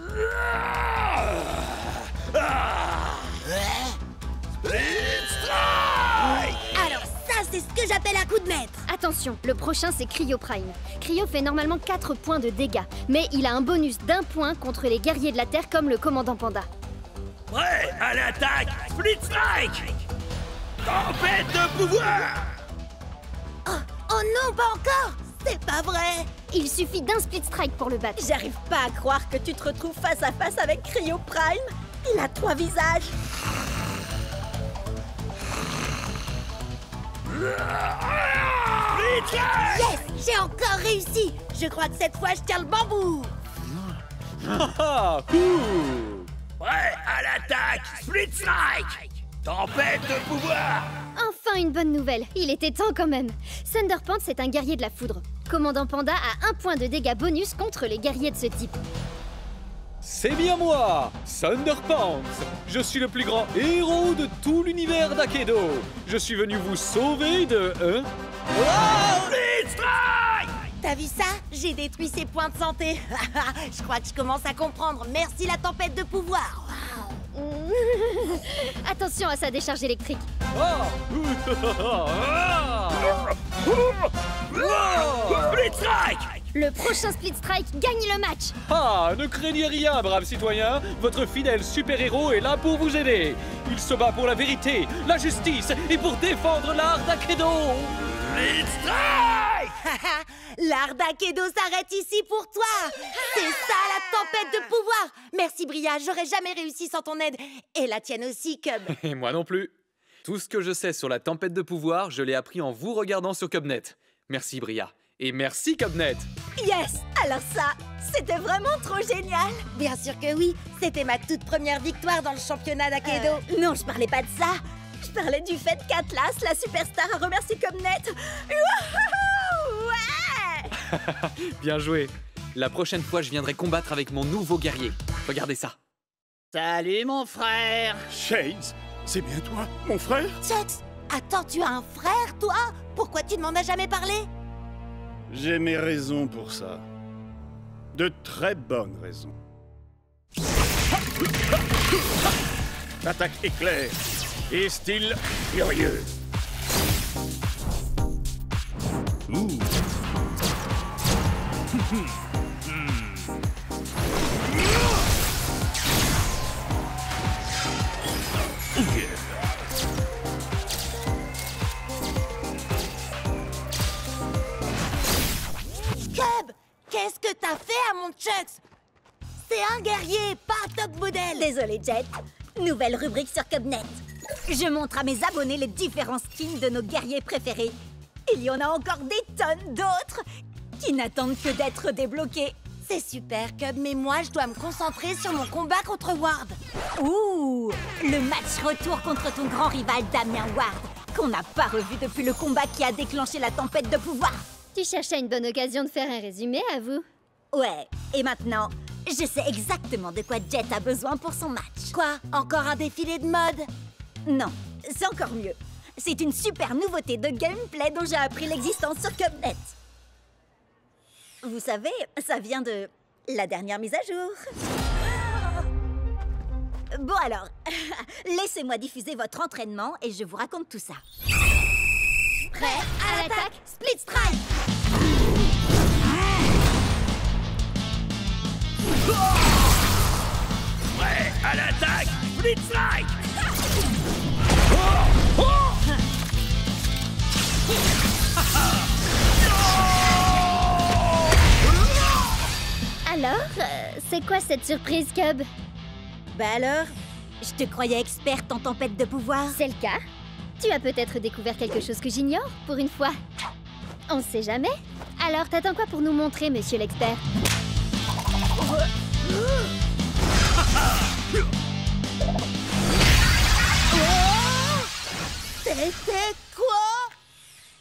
Speaker 8: Split Strike!
Speaker 10: Alors ça, c'est ce que j'appelle un coup de maître.
Speaker 3: Attention, le prochain c'est Cryo Prime. Cryo fait normalement 4 points de dégâts, mais il a un bonus d'1 point contre les guerriers de la Terre comme le commandant Panda.
Speaker 8: Prêt à l'attaque, Split Strike! Tempête de pouvoir!
Speaker 10: Oh non, pas encore! C'est pas vrai!
Speaker 3: Il suffit d'un Split Strike pour le battre.
Speaker 10: J'arrive pas à croire que tu te retrouves face à face avec Cryo Prime. Il a 3 visages. Yes! J'ai encore réussi! Je crois que cette fois, je tiens le bambou!
Speaker 8: Prêt à l'attaque, Split Strike! Tempête de pouvoir!
Speaker 3: Enfin une bonne nouvelle, il était temps quand même. Thunderpants est un guerrier de la foudre. Commandant Panda a 1 point de dégâts bonus contre les guerriers de ce type.
Speaker 15: C'est bien moi, Thunderpants. Je suis le plus grand héros de tout l'univers d'Aikido. Je suis venu vous sauver de...
Speaker 8: Split Strike!
Speaker 10: T'as vu ça? J'ai détruit ses points de santé. Je crois que je commence à comprendre. Merci la tempête de pouvoir.
Speaker 3: Attention à sa décharge électrique.
Speaker 8: Split Strike!
Speaker 3: Le prochain Split Strike gagne le match.
Speaker 15: Ah, ne craignez rien, braves citoyens. Votre fidèle super-héros est là pour vous aider. Il se bat pour la vérité, la justice et pour défendre l'art d'Akedo.
Speaker 8: Split Strike!
Speaker 6: L'art d'Akedo s'arrête ici pour toi. C'est ça la tempête de pouvoir. Merci Bria, j'aurais jamais réussi sans ton aide. Et la tienne aussi, Cub.
Speaker 15: Et moi non plus. Tout ce que je sais sur la tempête de pouvoir, je l'ai appris en vous regardant sur Cubnet. Merci Bria. Et merci Cubnet.
Speaker 6: Yes! Alors ça, c'était vraiment trop génial. Bien sûr que oui, c'était ma toute première victoire dans le championnat d'Akedo. Non, je parlais pas de ça. Je parlais du fait qu'Atlas, la superstar, a remercié Cubnet. Wouhou! Ouais!
Speaker 15: Bien joué. La prochaine fois, je viendrai combattre avec mon nouveau guerrier. Regardez ça.
Speaker 1: Salut mon frère.
Speaker 9: Shades, c'est bien toi, mon frère?
Speaker 6: Chucks, attends, tu as un frère, toi? Pourquoi tu ne m'en as jamais parlé?
Speaker 9: J'ai mes raisons pour ça. De très bonnes raisons. Attaque éclair et style furieux. Ouh.
Speaker 6: Cub, qu'est-ce que t'as fait à mon Chucks? C'est un guerrier, pas un top modèle. Désolé, Jet. Nouvelle rubrique sur Cubnet. Je montre à mes abonnés les différents skins de nos guerriers préférés. Il y en a encore des tonnes d'autres qui n'attendent que d'être débloqués. C'est super, Cub, mais moi, je dois me concentrer sur mon combat contre Ward. Ouh, le match retour contre ton grand rival Damien Ward, qu'on n'a pas revu depuis le combat qui a déclenché la tempête de pouvoir.
Speaker 3: Tu cherchais une bonne occasion de faire un résumé, à vous?
Speaker 6: Ouais, et maintenant, je sais exactement de quoi Jet a besoin pour son match. Quoi? Encore un défilé de mode? Non, c'est encore mieux. C'est une super nouveauté de gameplay dont j'ai appris l'existence sur Cubnet. Vous savez, ça vient de la dernière mise à jour. Bon alors, laissez-moi diffuser votre entraînement et je vous raconte tout ça. Prêt à l'attaque, Split Strike!
Speaker 8: Prêt à l'attaque, Split Strike!
Speaker 3: Alors, c'est quoi cette surprise, Cub?
Speaker 6: Bah alors, je te croyais experte en tempête de pouvoir.
Speaker 3: C'est le cas. Tu as peut-être découvert quelque chose que j'ignore, pour une fois. On sait jamais. Alors, t'attends quoi pour nous montrer, monsieur l'expert?
Speaker 6: C'était quoi?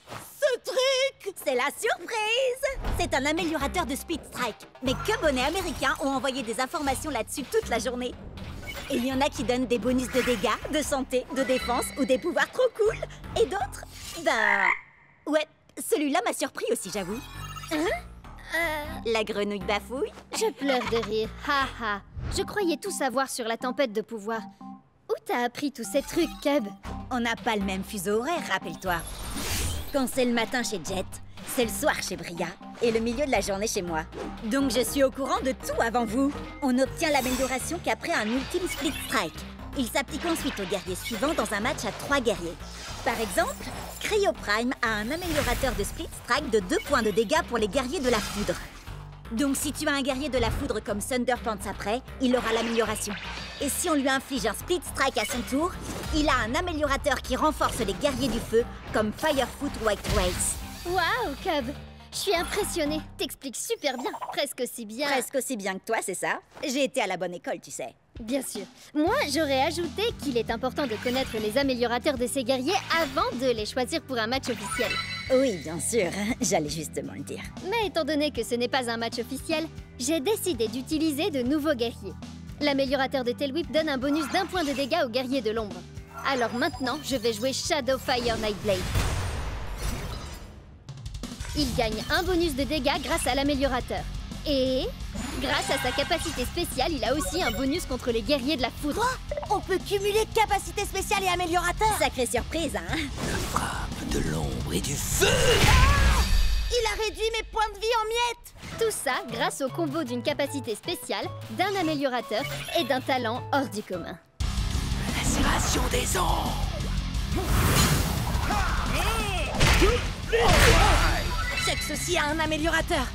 Speaker 6: Ce truc? C'est la surprise! C'est un améliorateur de Split Strike. Mes Cubonnets américains ont envoyé des informations là-dessus toute la journée. Et il y en a qui donnent des bonus de dégâts, de santé, de défense ou des pouvoirs trop cool. Et d'autres, ben... Ouais, celui-là m'a surpris aussi, j'avoue. La grenouille bafouille.
Speaker 3: Je pleure de rire. Ha ha. Je croyais tout savoir sur la tempête de pouvoir. Où t'as appris tous ces trucs, Cub?
Speaker 6: On n'a pas le même fuseau horaire, rappelle-toi. Quand c'est le matin chez Jet, c'est le soir chez Bria et le milieu de la journée chez moi. Donc je suis au courant de tout avant vous. On obtient l'amélioration qu'après un ultime Split Strike. Il s'applique ensuite aux guerriers suivants dans un match à 3 guerriers. Par exemple, Cryo Prime a un améliorateur de Split Strike de 2 points de dégâts pour les guerriers de la foudre. Donc si tu as un guerrier de la foudre comme Thunderpants après, il aura l'amélioration. Et si on lui inflige un Split Strike à son tour, il a un améliorateur qui renforce les guerriers du feu comme Firefoot White Race.
Speaker 3: Waouh, Cub! Je suis impressionnée. T'expliques super bien. Presque aussi bien.
Speaker 6: Presque aussi bien que toi, c'est ça? J'ai été à la bonne école, tu sais.
Speaker 3: Bien sûr. Moi, j'aurais ajouté qu'il est important de connaître les améliorateurs de ces guerriers avant de les choisir pour un match officiel.
Speaker 6: Oui, bien sûr. J'allais justement le dire.
Speaker 3: Mais étant donné que ce n'est pas un match officiel, j'ai décidé d'utiliser de nouveaux guerriers. L'améliorateur de Tailwhip donne un bonus d'1 point de dégâts aux guerriers de l'ombre. Alors maintenant, je vais jouer Shadowfire Nightblade. Il gagne un bonus de dégâts grâce à l'améliorateur. Et grâce à sa capacité spéciale, il a aussi un bonus contre les guerriers de la foudre.
Speaker 6: Quoi? On peut cumuler capacité spéciale et améliorateur? Sacrée surprise, hein?
Speaker 2: La frappe de l'ombre et du feu!
Speaker 6: Ah! Il a réduit mes points de vie en miettes!
Speaker 3: Tout ça grâce au combo d'une capacité spéciale, d'un améliorateur et d'un talent hors du commun.
Speaker 5: Lacération des ondes.
Speaker 6: Chex aussi a un améliorateur.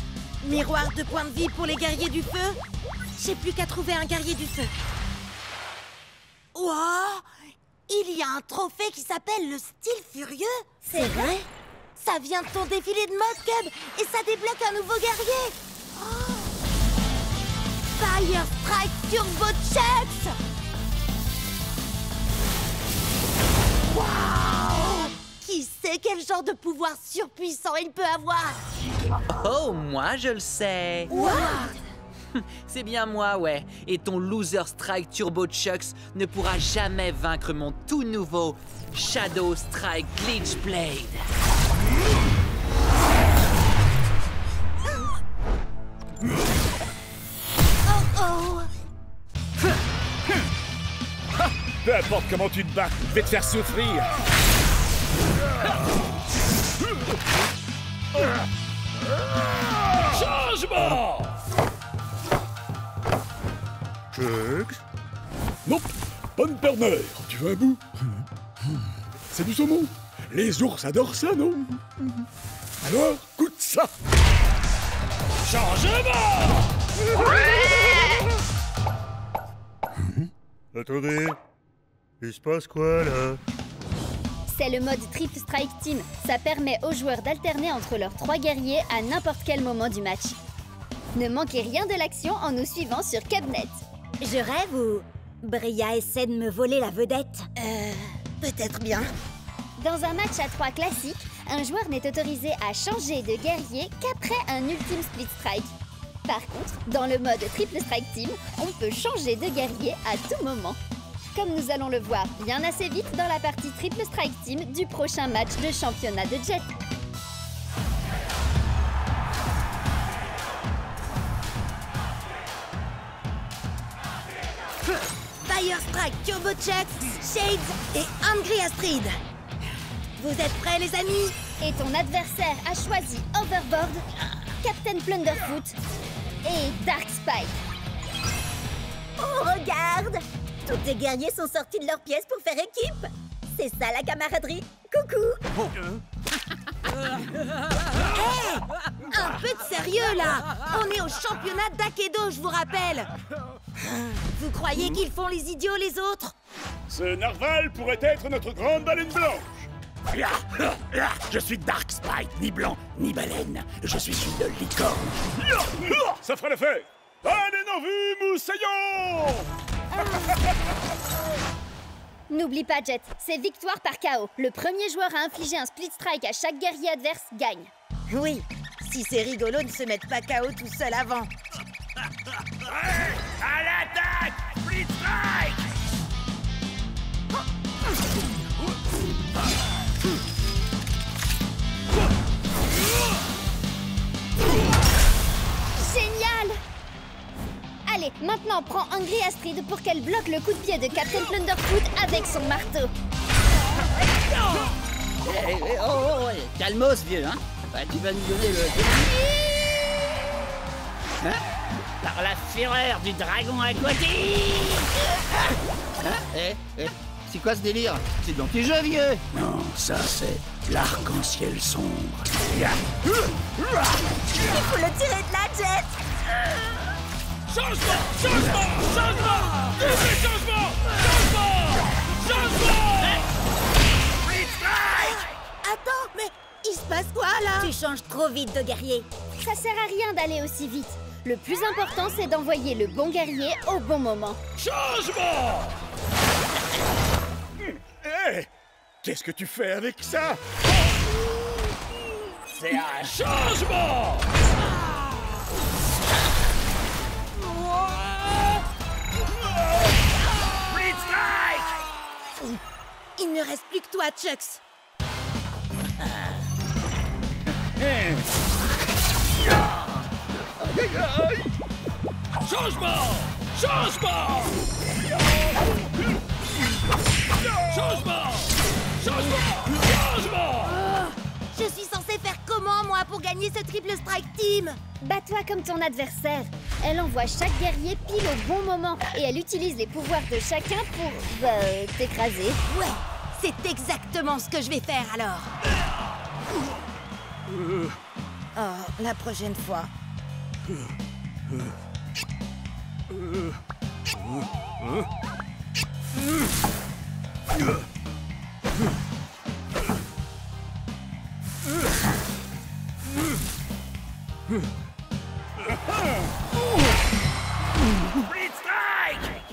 Speaker 6: Miroir de points de vie pour les guerriers du feu. J'ai plus qu'à trouver un guerrier du feu. Wow! Il y a un trophée qui s'appelle le style furieux. C'est vrai? Ça vient de ton défilé de mode, Cub, et ça débloque un nouveau guerrier. Oh. Fire Strike Turbo Chex. Wow! Qui sait quel genre de pouvoir surpuissant il peut avoir?
Speaker 5: Oh, moi je le sais.
Speaker 6: What?
Speaker 5: C'est bien moi, ouais. Et ton Loser Strike Turbo Chucks ne pourra jamais vaincre mon tout nouveau Shadow Strike Glitch Blade.
Speaker 9: Peu importe comment tu te bats, je vais te faire souffrir.
Speaker 13: Changement!
Speaker 9: Chucks? Non, pas de Berner. Tu veux un bout? C'est du saumon. Les ours adorent ça, non? Alors, goûte ça.
Speaker 13: Changement!
Speaker 16: Attendez, il se passe quoi là?
Speaker 3: C'est le mode Triple Strike Team. Ça permet aux joueurs d'alterner entre leurs 3 guerriers à n'importe quel moment du match. Ne manquez rien de l'action en nous suivant sur Cubnet.
Speaker 10: Je rêve ou Bria essaie de me voler la vedette?
Speaker 6: Peut-être bien.
Speaker 3: Dans un match à 3 classique, un joueur n'est autorisé à changer de guerrier qu'après un ultime split strike. Par contre, dans le mode Triple Strike Team, on peut changer de guerrier à tout moment. Comme nous allons le voir bien assez vite dans la partie Triple Strike Team du prochain match de championnat de Jet.
Speaker 6: Fire Strike Turbo Chex, Shades et Angry Astrid. Vous êtes prêts, les amis?
Speaker 3: Et ton adversaire a choisi Overboard, Captain Plunderfoot et Dark Spike.
Speaker 10: Oh, regarde! Tous tes guerriers sont sortis de leur pièce pour faire équipe. C'est ça la camaraderie. Coucou!
Speaker 6: Hey! Un peu de sérieux, là! On est au championnat d'Akedo, je vous rappelle! Vous croyez qu'ils font les idiots, les autres?
Speaker 9: Ce narval pourrait être notre grande baleine blanche.
Speaker 1: Je suis Dark Spike, ni blanc, ni baleine. Je suis une licorne.
Speaker 9: Ça fera l'affaire. Allez, non vu, moussaillon!
Speaker 3: N'oublie pas, Jet, c'est victoire par KO. Le premier joueur à infliger un split strike à chaque guerrier adverse gagne.
Speaker 6: Oui, si c'est rigolo de se mettre pas KO tout seul avant.
Speaker 8: À l'attaque! Split strike!
Speaker 3: Génial! Allez, maintenant prends Angry Astrid pour qu'elle bloque le coup de pied de Captain Plunderfoot avec son marteau.
Speaker 1: Calmos, vieux, hein? Bah, tu vas nous donner le... Hein? Par la fureur du dragon aquatique! C'est quoi ce délire? C'est dans tes jeux, vieux!
Speaker 12: Non, ça c'est l'arc-en-ciel sombre.
Speaker 10: Il faut le tirer de la Jet!
Speaker 8: Changement! Changement! Changement! Changement! Changement! Changement! Split strike!
Speaker 6: Attends, mais il se passe quoi, là?
Speaker 10: Tu changes trop vite de guerrier.
Speaker 3: Ça sert à rien d'aller aussi vite. Le plus important, c'est d'envoyer le bon guerrier au bon moment.
Speaker 8: Changement!
Speaker 9: Hé! Qu'est-ce que tu fais avec ça?
Speaker 8: C'est un changement! Split strike!
Speaker 6: Il ne reste plus que toi, Chucks.
Speaker 8: Changement! Changement! Changement! Changement! Changement!
Speaker 6: Je suis censé faire comment? comment, moi, pour gagner ce triple strike team?
Speaker 3: Bats-toi comme ton adversaire. Elle envoie chaque guerrier pile au bon moment et elle utilise les pouvoirs de chacun pour, t'écraser.
Speaker 6: Ouais, c'est exactement ce que je vais faire alors. Oh, la prochaine fois.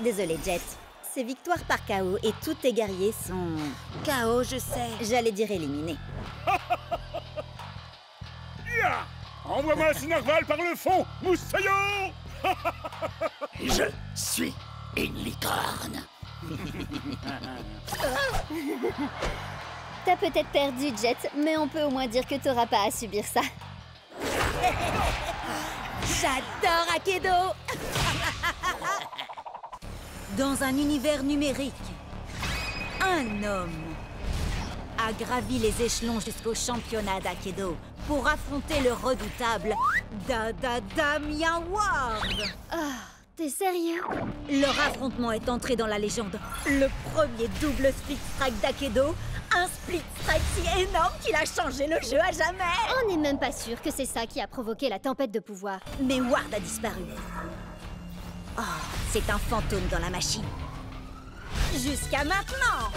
Speaker 10: Désolé, Jet. C'est victoire par KO et tous tes guerriers sont...
Speaker 6: KO, je sais.
Speaker 10: J'allais dire éliminés.
Speaker 9: Ya! Envoie-moi un Narval par le fond, Moussaillon!
Speaker 1: Je suis une licorne.
Speaker 3: T'as peut-être perdu, Jet, mais on peut au moins dire que t'auras pas à subir ça.
Speaker 6: J'adore Akedo. Dans un univers numérique, un homme a gravi les échelons jusqu'au championnat d'Akedo pour affronter le redoutable Damien Ward.
Speaker 3: Ah, t'es sérieux?
Speaker 6: Leur affrontement est entré dans la légende. Le premier double split strike d'Akedo, un split strike si énorme qu'il a changé le jeu à jamais.
Speaker 3: On n'est même pas sûr que c'est ça qui a provoqué la tempête de pouvoir.
Speaker 6: Mais Ward a disparu. Oh, c'est un fantôme dans la machine. Jusqu'à maintenant.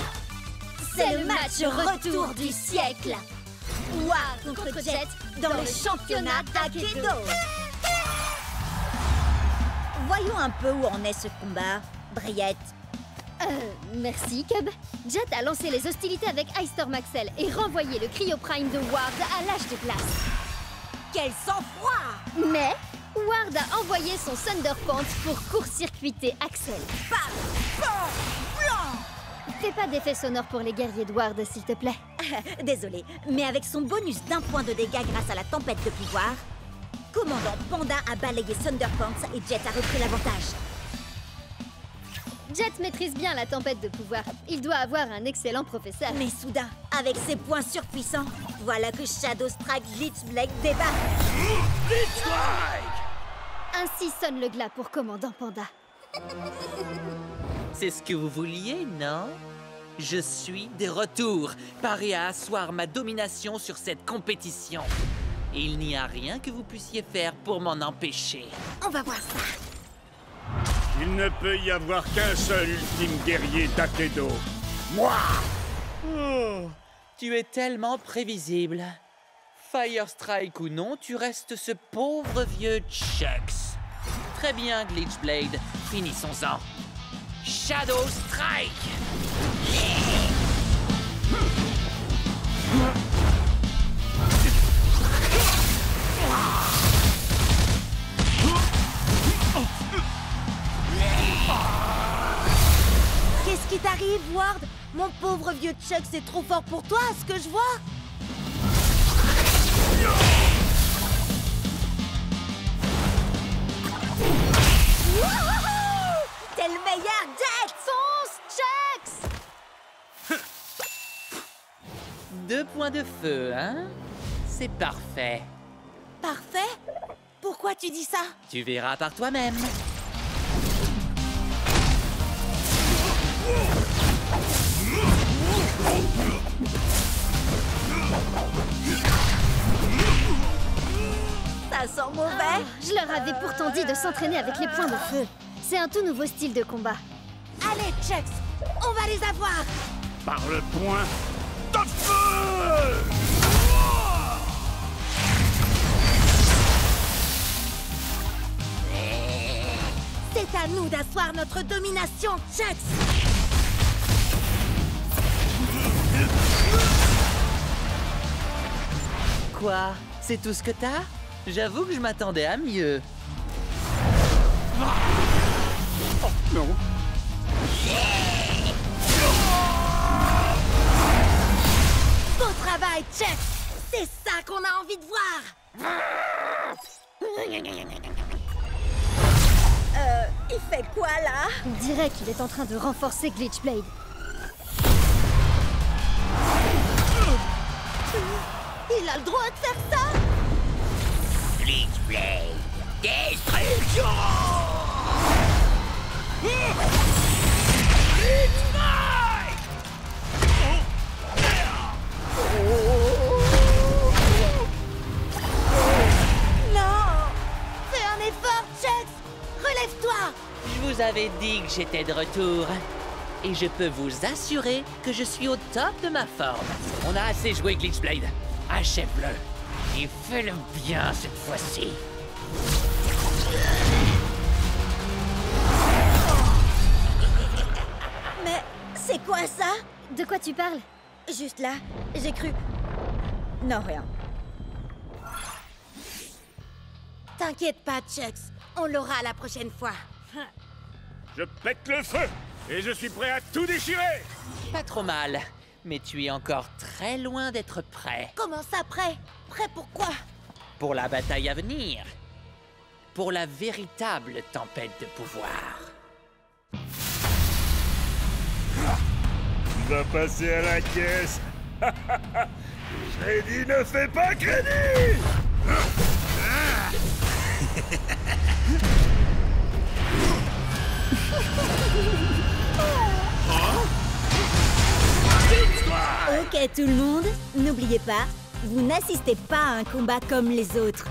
Speaker 3: C'est le match retour du siècle.
Speaker 6: Ward contre Jet dans le championnat d'Akedo. Voyons un peu où en est ce combat, Briette.
Speaker 3: Merci, Cub. Jet a lancé les hostilités avec Ice Storm Axel et renvoyé le Cryo Prime de Ward à l'âge de glace.
Speaker 6: Quel sang-froid!
Speaker 3: Mais Ward a envoyé son Thunder Pants pour court-circuiter Axel.
Speaker 6: Bam! Bam! Blanc!
Speaker 3: Fais pas d'effet sonore pour les guerriers de Ward, s'il te plaît.
Speaker 6: Désolé, mais avec son bonus d'1 point de dégâts grâce à la tempête de pouvoir, Commandant Panda a balayé Thunder Pants et Jet a repris l'avantage.
Speaker 3: Jet maîtrise bien la tempête de pouvoir. Il doit avoir un excellent professeur.
Speaker 6: Mais soudain, avec ses points surpuissants, voilà que Shadow Strike Glitchblade débarque.
Speaker 8: Glitch Strike!
Speaker 3: Ainsi sonne le glas pour Commandant Panda.
Speaker 5: C'est ce que vous vouliez, non? Je suis de retour, paré à asseoir ma domination sur cette compétition. Il n'y a rien que vous puissiez faire pour m'en empêcher.
Speaker 6: On va voir ça.
Speaker 9: Il ne peut y avoir qu'un seul ultime guerrier d'Akedo. Moi!
Speaker 5: Oh, tu es tellement prévisible. Fire Strike ou non, tu restes ce pauvre vieux Chucks. Très bien, Glitchblade. Finissons-en. Shadow Strike!
Speaker 6: Qu'est-ce qui t'arrive, Ward? Mon pauvre vieux Chuck, c'est trop fort pour toi, ce que je vois. T'es le meilleur, Jet!
Speaker 3: Fonce, Chucks!
Speaker 5: 2 points de feu, hein? C'est parfait.
Speaker 6: Parfait? Pourquoi tu dis ça?
Speaker 5: Tu verras par toi-même.
Speaker 6: Ça sent mauvais.
Speaker 3: Je leur avais pourtant dit de s'entraîner avec les points de feu. C'est un tout nouveau style de combat.
Speaker 6: Allez, Chucks, on va les avoir.
Speaker 9: Par le point de feu!
Speaker 6: C'est à nous d'asseoir notre domination, Chucks.
Speaker 5: Quoi? C'est tout ce que t'as? J'avoue que je m'attendais à mieux.
Speaker 9: Oh, non.
Speaker 6: Bon travail, Chuck. C'est ça qu'on a envie de voir. Il fait quoi, là?
Speaker 3: On dirait qu'il est en train de renforcer Glitchblade.
Speaker 6: Il a le droit de faire ça?
Speaker 2: Blitzblade, destruction!
Speaker 6: Non! Fais un effort, Chucks! Relève-toi!
Speaker 7: Je vous avais dit que j'étais de retour. Et je peux vous assurer que je suis au top de ma forme. On a assez joué, Glitchblade. Achève-le. Et fais-le bien cette fois-ci.
Speaker 6: Mais c'est quoi ça?
Speaker 3: De quoi tu parles?
Speaker 6: Juste là, j'ai cru... Non, rien. T'inquiète pas, Chucks. On l'aura la prochaine fois.
Speaker 8: Je pète le feu et je suis prêt à tout déchirer.
Speaker 7: Pas trop mal. Mais tu es encore très loin d'être prêt.
Speaker 6: Comment ça, prêt? Prêt pour quoi?
Speaker 7: Pour la bataille à venir. Pour la véritable tempête de pouvoir.
Speaker 8: Tu vas passer à la caisse. Shreddy ne fait pas crédit.
Speaker 6: Ok tout le monde, n'oubliez pas, vous n'assistez pas à un combat comme les autres.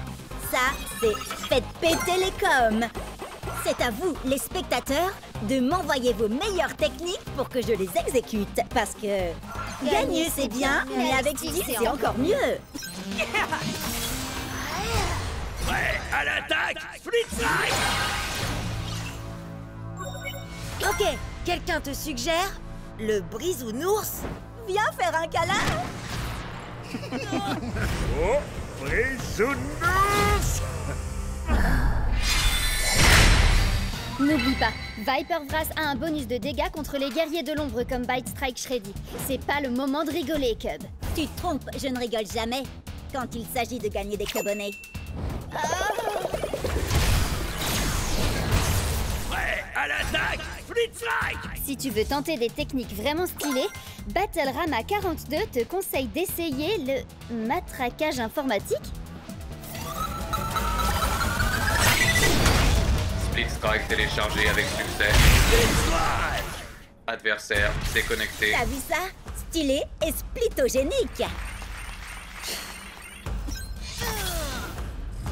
Speaker 6: Ça, c'est faites péter les coms. C'est à vous, les spectateurs, de m'envoyer vos meilleures techniques pour que je les exécute. Parce que gagner c'est bien, mais avec style c'est encore mieux.
Speaker 8: Prêt à l'attaque, Split Strike.
Speaker 6: Ok, quelqu'un te suggère le brisounours? Viens faire un câlin.
Speaker 8: Oh, brisounours.
Speaker 3: N'oublie pas, Viper Vrass a un bonus de dégâts contre les guerriers de l'ombre comme Bite Strike Shreddy. C'est pas le moment de rigoler, Cub.
Speaker 6: Tu te trompes, je ne rigole jamais quand il s'agit de gagner des cubonnets.
Speaker 8: Prêt à l'attaque, Split Strike.
Speaker 3: Si tu veux tenter des techniques vraiment stylées, Battle-Rama 42 te conseille d'essayer le matraquage informatique.
Speaker 4: Split Strike téléchargé avec succès. Adversaire déconnecté.
Speaker 6: T'as vu ça? Stylé et splitogénique.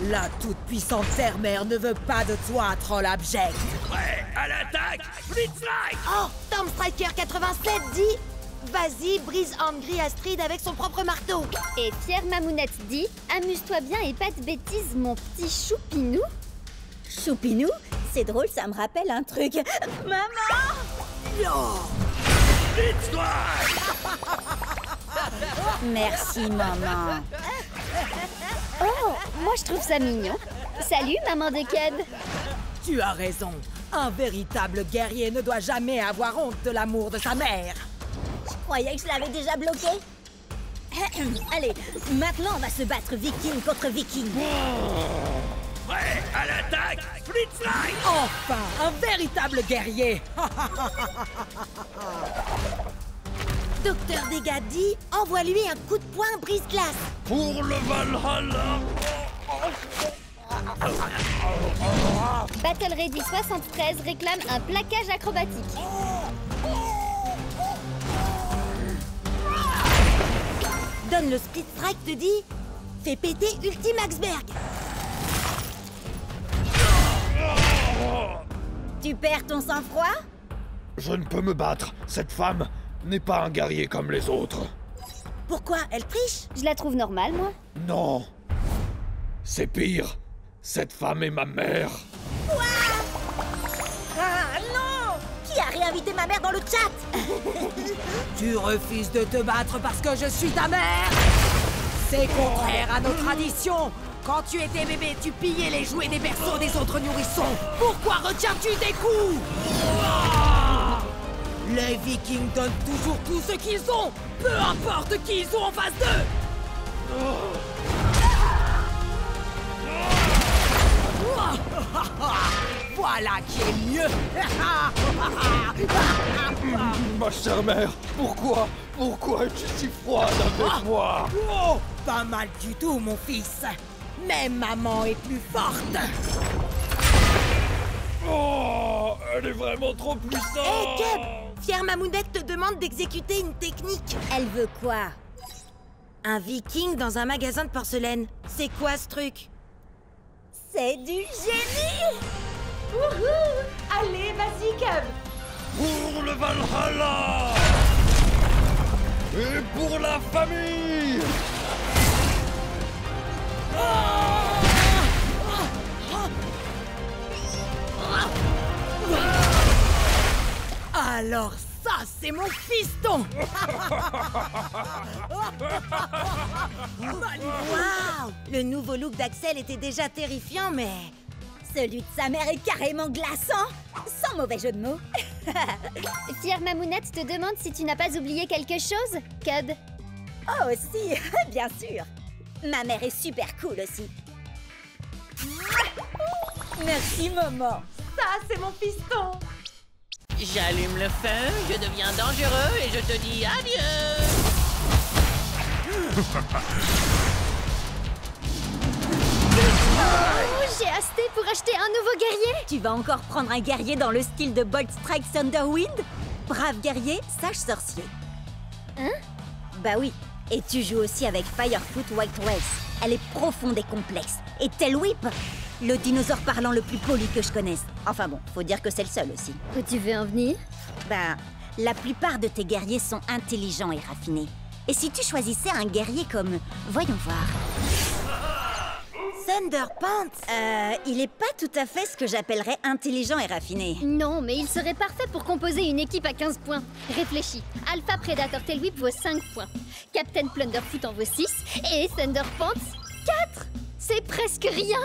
Speaker 17: La toute-puissante Terre-Mère ne veut pas de toi, troll abject.
Speaker 8: Prêt à l'attaque, Split Strike.
Speaker 6: Oh, Storm Striker 87 dit vas-y, brise Angry Astrid avec son propre marteau.
Speaker 3: Et Pierre Mamounette dit amuse-toi bien et pas de bêtises, mon petit choupinou.
Speaker 6: Choupinou? C'est drôle, ça me rappelle un truc. Maman!
Speaker 8: Split Strike.
Speaker 6: Merci, maman.
Speaker 3: Oh, moi je trouve ça mignon. Salut, maman de Cub.
Speaker 17: Tu as raison. Un véritable guerrier ne doit jamais avoir honte de l'amour de sa mère.
Speaker 6: Je croyais que je l'avais déjà bloqué. Allez, maintenant on va se battre viking contre viking.
Speaker 8: Prêt à l'attaque, Split Strike.
Speaker 17: Enfin, un véritable guerrier.
Speaker 6: Docteur Dégâts dit envoie-lui un coup de poing brise-glace.
Speaker 8: Pour le Valhalla.
Speaker 3: Battle Ready 73 réclame un plaquage acrobatique.
Speaker 6: Donne le Split Strike te dit fais péter Ultimaxberg. Tu perds ton sang-froid?
Speaker 11: Je ne peux me battre. Cette femme n'est pas un guerrier comme les autres.
Speaker 6: Pourquoi? Elle triche?
Speaker 3: Je la trouve normale, moi.
Speaker 11: Non. C'est pire. Cette femme est ma mère.
Speaker 6: Quoi? Ah non! Qui a réinvité ma mère dans le chat?
Speaker 17: Tu refuses de te battre parce que je suis ta mère? C'est contraire à nos traditions. Quand tu étais bébé, tu pillais les jouets des berceaux des autres nourrissons. Pourquoi retiens-tu des coups? Les Vikings donnent toujours tout ce qu'ils ont, peu importe qui ils ont en face d'eux. Voilà qui est mieux.
Speaker 15: Ma chère mère, pourquoi es-tu si froide avec moi?
Speaker 17: Oh, pas mal du tout, mon fils. Mais maman est plus forte.
Speaker 15: Oh, elle est vraiment trop puissante.
Speaker 6: Hé, Cub, Fière Mamounette te demande d'exécuter une technique. Elle veut quoi? Un viking dans un magasin de porcelaine. C'est quoi ce truc?
Speaker 10: C'est du génie!
Speaker 6: Wouhou! Allez, vas-y, Cub!
Speaker 15: Pour le Valhalla! Et pour la famille!
Speaker 17: Alors ça, c'est mon fiston.
Speaker 6: Waouh! Le nouveau look d'Axel était déjà terrifiant, mais...
Speaker 10: Celui de sa mère est carrément glaçant! Sans mauvais jeu de mots!
Speaker 3: Fière Mamounette te demande si tu n'as pas oublié quelque chose, Cub.
Speaker 10: Oh, si, bien sûr! Ma mère est super cool aussi. Merci, maman!
Speaker 6: Ça, c'est mon fiston!
Speaker 7: J'allume le feu, je deviens dangereux et je te dis adieu.
Speaker 3: Oh, j'ai hasté pour acheter un nouveau guerrier.
Speaker 10: Tu vas encore prendre un guerrier dans le style de Bolt Strike Thunderwind? Brave guerrier, sage sorcier.
Speaker 3: Hein?
Speaker 10: Bah oui. Et tu joues aussi avec Firefoot White Whales. Elle est profonde et complexe. Et Tail Whip, le dinosaure parlant le plus poli que je connaisse. Enfin bon, faut dire que c'est le seul aussi.
Speaker 3: Où tu veux en venir?
Speaker 10: Bah, la plupart de tes guerriers sont intelligents et raffinés. Et si tu choisissais un guerrier comme... Voyons voir... Thunderpants, il est pas tout à fait ce que j'appellerais intelligent et raffiné.
Speaker 3: Non, mais il serait parfait pour composer une équipe à 15 points. Réfléchis, Alpha Predator Tail Whip vaut 5 points, Captain Plunderfoot en vaut 6, et Thunderpants, 4. C'est presque rien.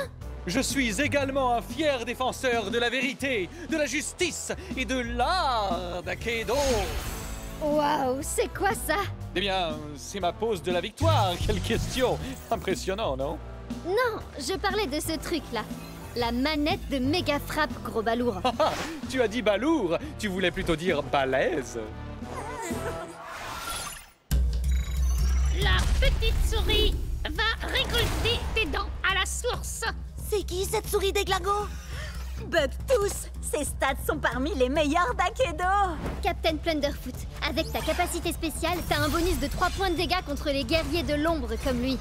Speaker 15: Je suis également un fier défenseur de la vérité, de la justice et de l'art d'Akedo.
Speaker 3: Waouh, c'est quoi ça?
Speaker 15: Eh bien, c'est ma pose de la victoire, quelle question. Impressionnant, non?
Speaker 3: Non, je parlais de ce truc-là. La manette de méga frappe, gros balourd.
Speaker 15: Tu as dit balourd, tu voulais plutôt dire balèze.
Speaker 18: La petite souris va récolter tes dents à la source.
Speaker 10: C'est qui cette souris déglingo? Bugtooth, ses stats sont parmi les meilleurs d'Akedo.
Speaker 3: Captain Plunderfoot, avec ta capacité spéciale, t'as un bonus de 3 points de dégâts contre les guerriers de l'ombre comme lui.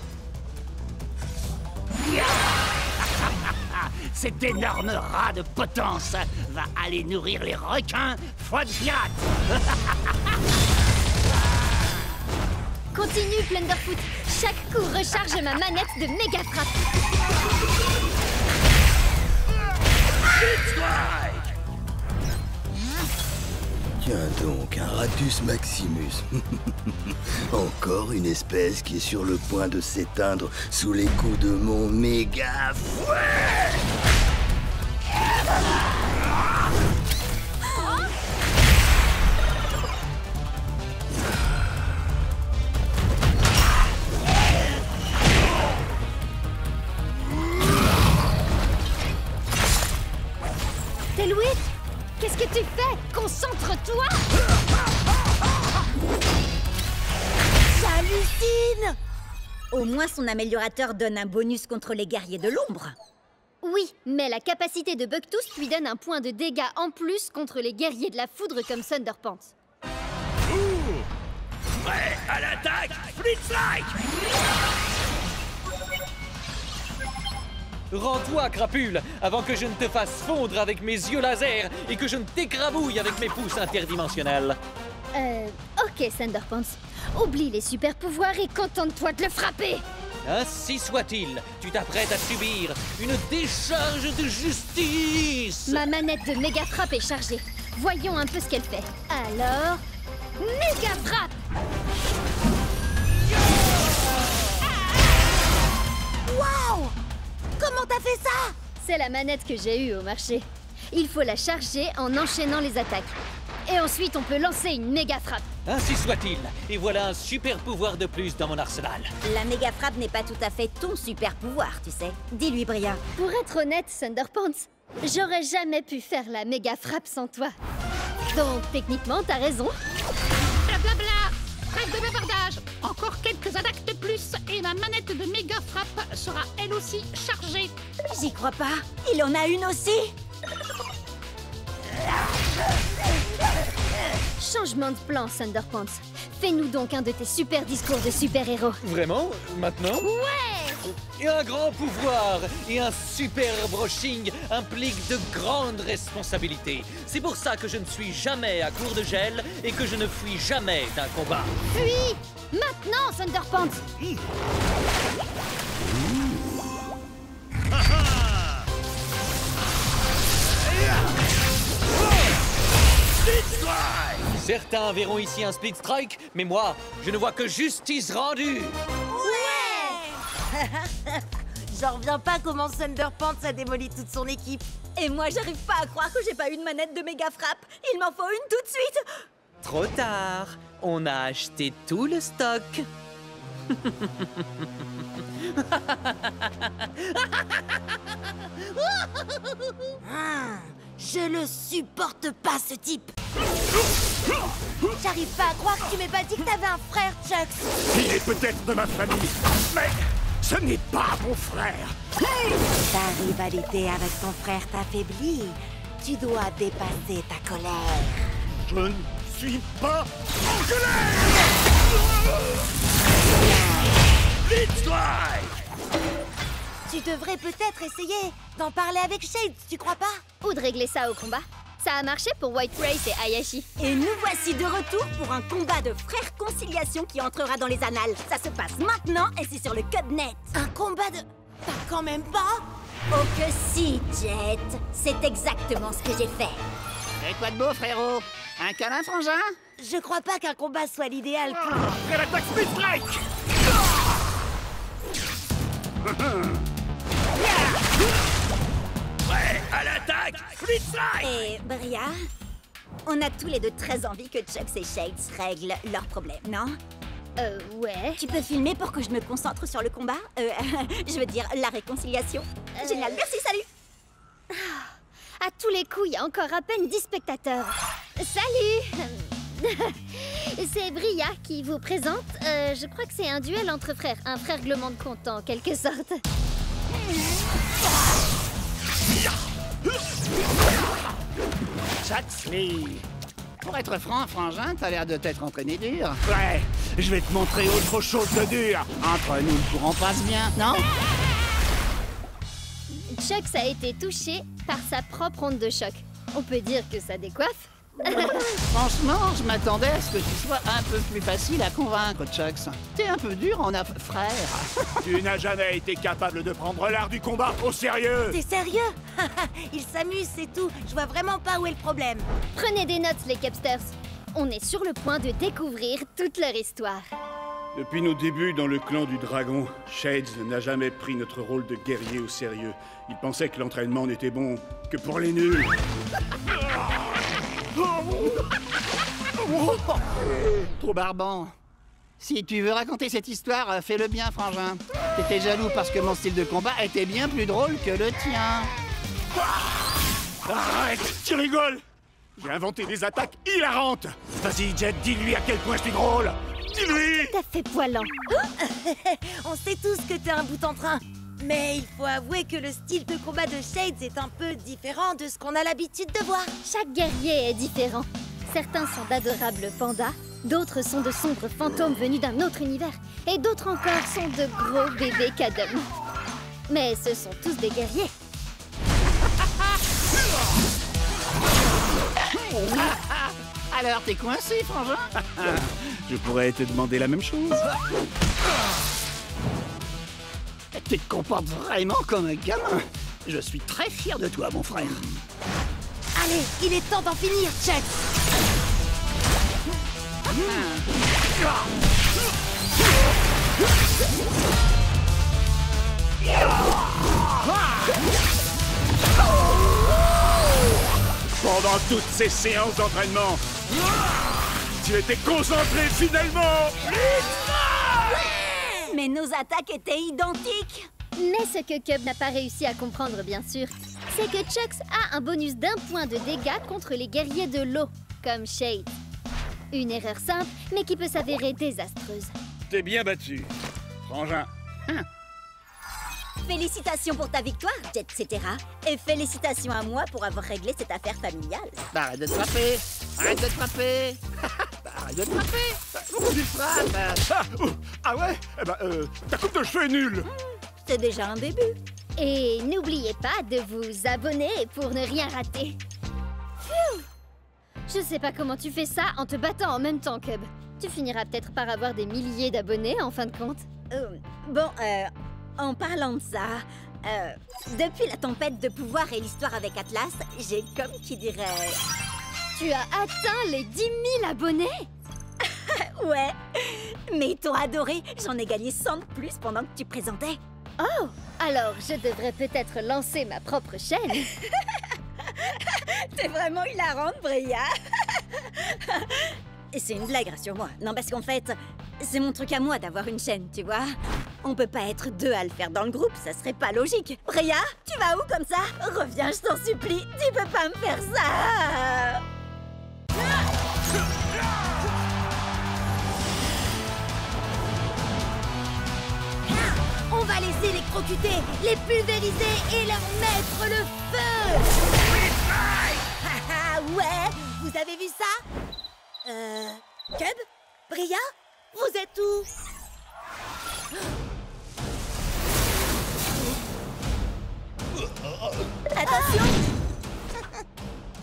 Speaker 1: Cet énorme rat de potence va aller nourrir les requins foie de pirate.
Speaker 3: Continue, Plunderfoot. Chaque coup recharge ma manette de méga frappe.
Speaker 14: Tiens donc, un Ratus Maximus. Encore une espèce qui est sur le point de s'éteindre sous les coups de mon méga fouet.
Speaker 3: Tail Whip, qu'est-ce que tu fais? Concentre-toi!
Speaker 10: J'hallucine! Au moins son améliorateur donne un bonus contre les guerriers de l'ombre.
Speaker 3: Oui, mais la capacité de Bugtooth lui donne un point de dégâts en plus contre les guerriers de la foudre comme Thunderpants.
Speaker 8: Prêt à l'attaque, Blitzstrike!
Speaker 15: Rends-toi, crapule, avant que je ne te fasse fondre avec mes yeux laser et que je ne t'écrabouille avec mes pouces interdimensionnels.
Speaker 3: Ok, Thunderpants. Oublie les super pouvoirs et contente-toi de le frapper!
Speaker 5: Ainsi soit-il, tu t'apprêtes à subir une décharge de justice.
Speaker 3: Ma manette de méga frappe est chargée. Voyons un peu ce qu'elle fait. Alors... méga frappe!
Speaker 10: Waouh! Comment t'as fait ça?
Speaker 3: C'est la manette que j'ai eue au marché. Il faut la charger en enchaînant les attaques. Et ensuite, on peut lancer une méga frappe.
Speaker 5: Ainsi soit-il, et voilà un super pouvoir de plus dans mon arsenal.
Speaker 10: La méga frappe n'est pas tout à fait ton super pouvoir, tu sais. Dis-lui, Bria.
Speaker 3: Pour être honnête, Thunderpants, j'aurais jamais pu faire la méga frappe sans toi. Donc, techniquement, t'as raison.
Speaker 18: Blablabla. Trêve de bavardage. Encore quelques attaques de plus et ma manette de méga frappe sera elle aussi chargée.
Speaker 10: J'y crois pas. Il en a une aussi.
Speaker 3: Changement de plan, Thunderpants. Fais-nous donc un de tes super discours de super-héros.
Speaker 15: Vraiment? Maintenant?
Speaker 3: Ouais!
Speaker 5: Et un grand pouvoir et un super brushing impliquent de grandes responsabilités. C'est pour ça que je ne suis jamais à court de gel et que je ne fuis jamais d'un combat.
Speaker 3: Fuis! Maintenant, Thunderpants!
Speaker 5: Certains verront ici un Split Strike, mais moi, je ne vois que justice rendue.
Speaker 6: Ouais. J'en reviens pas comment Thunderpants a démoli toute son équipe.
Speaker 10: Et moi, j'arrive pas à croire que j'ai pas une manette de méga frappe. Il m'en faut une tout de suite.
Speaker 7: Trop tard. On a acheté tout le stock.
Speaker 6: Je le supporte pas, ce type. J'arrive pas à croire que tu m'aies pas dit que t'avais un frère, Chucks.
Speaker 9: Il est peut-être de ma famille, mais ce n'est pas mon frère.
Speaker 6: Ta rivalité avec ton frère t'affaiblit. Tu dois dépasser ta colère.
Speaker 9: Je ne suis pas en colère.
Speaker 6: Tu devrais peut-être essayer d'en parler avec Shades, tu crois pas?
Speaker 3: Ou de régler ça au combat. Ça a marché pour White Race et Ayashi.
Speaker 10: Et nous voici de retour pour un combat de frères conciliation qui entrera dans les annales. Ça se passe maintenant et c'est sur le Cubnet.
Speaker 6: Un combat de... T'as quand même pas?
Speaker 10: Oh que si, Jet. C'est exactement ce que j'ai fait.
Speaker 1: Et quoi de beau, frérot? Un câlin, frangin?
Speaker 6: Je crois pas qu'un combat soit l'idéal pour...
Speaker 9: Après l'attaque Split Strike.
Speaker 8: Prêt à l'attaque, Split Strike.
Speaker 10: Et Bria, on a tous les deux très envie que Chucks et Shades règlent leurs problèmes, non?
Speaker 3: Ouais.
Speaker 10: Tu peux filmer pour que je me concentre sur le combat? Je veux dire, la réconciliation. Génial, merci, salut.
Speaker 3: À tous les coups, il y a encore à peine 10 spectateurs. Salut. C'est Bria qui vous présente. Je crois que c'est un duel entre frères. Un frère règlement de compte, en quelque sorte.
Speaker 1: Chucksley. Pour être franc, frangin, t'as l'air de t'être entraîné dur.
Speaker 9: Ouais, je vais te montrer autre chose de dur.
Speaker 1: Entre nous, le courant passe bien, non?
Speaker 3: Chucks a été touché par sa propre onde de choc. On peut dire que ça décoiffe.
Speaker 1: Franchement, je m'attendais à ce que tu sois un peu plus facile à convaincre, Chucks. T'es un peu dur en frère.
Speaker 9: Tu n'as jamais été capable de prendre l'art du combat au sérieux.
Speaker 6: T'es sérieux? Il s'amuse, c'est tout. Je vois vraiment pas où est le problème.
Speaker 3: Prenez des notes, les Capsters. On est sur le point de découvrir toute leur histoire.
Speaker 9: Depuis nos débuts dans le clan du dragon, Shades n'a jamais pris notre rôle de guerrier au sérieux. Il pensait que l'entraînement n'était bon que pour les nuls.
Speaker 1: Trop barbant. Si tu veux raconter cette histoire, fais-le bien, frangin. T'étais jaloux parce que mon style de combat était bien plus drôle que le tien.
Speaker 9: Arrête, tu rigoles. J'ai inventé des attaques hilarantes. Vas-y, Jet, dis-lui à quel point je suis drôle. Dis-lui.
Speaker 3: T'as fait poilant.
Speaker 6: On sait tous que t'es un bout en train. Mais il faut avouer que le style de combat de Shades est un peu différent de ce qu'on a l'habitude de voir.
Speaker 3: Chaque guerrier est différent. Certains sont d'adorables pandas, d'autres sont de sombres fantômes venus d'un autre univers, et d'autres encore sont de gros bébés cadums. Mais ce sont tous des guerriers.
Speaker 1: Alors, t'es coincé, frangin?
Speaker 9: Je pourrais te demander la même chose.
Speaker 1: Tu te comportes vraiment comme un gamin. Je suis très fier de toi, mon frère.
Speaker 6: Allez, il est temps d'en finir, Chuck.
Speaker 9: Pendant toutes ces séances d'entraînement, tu étais concentré finalement.
Speaker 10: Mais nos attaques étaient identiques.
Speaker 3: Mais ce que Cub n'a pas réussi à comprendre, bien sûr, c'est que Chucks a un bonus d'1 point de dégâts contre les guerriers de l'eau, comme Shade. Une erreur simple, mais qui peut s'avérer désastreuse.
Speaker 9: T'es bien battu, frangin.
Speaker 10: Félicitations pour ta victoire, Jet, etc. Et félicitations à moi pour avoir réglé cette affaire familiale.
Speaker 1: Bah, arrête de te frapper. Arrête de te frapper. Arrête de te frapper. Pourquoi tu te frappes?
Speaker 9: Ah ouais? Eh ben, ta coupe de cheveux est nulle.
Speaker 10: C'est déjà un début.
Speaker 3: Et n'oubliez pas de vous abonner pour ne rien rater. Phew! Je sais pas comment tu fais ça en te battant en même temps, Cub. Tu finiras peut-être par avoir des milliers d'abonnés en fin de compte.
Speaker 10: En parlant de ça, depuis la tempête de pouvoir et l'histoire avec Atlas, j'ai comme qui dirait...
Speaker 3: Tu as atteint les 10 000 abonnés?
Speaker 10: Ouais, mais ils t'ont adoré. J'en ai gagné 100 de plus pendant que tu présentais.
Speaker 3: Oh, alors je devrais peut-être lancer ma propre chaîne.
Speaker 10: T'es vraiment hilarante, Bria. C'est une blague, rassure-moi. Non, parce qu'en fait, c'est mon truc à moi d'avoir une chaîne, tu vois. On peut pas être deux à le faire dans le groupe, ça serait pas logique. Bria, tu vas où comme ça? Reviens, je t'en supplie, tu peux pas me faire ça. On va les électrocuter, les pulvériser et leur mettre le feu. Ouais, vous avez vu ça? Cub? Bria? Vous êtes où? Attention!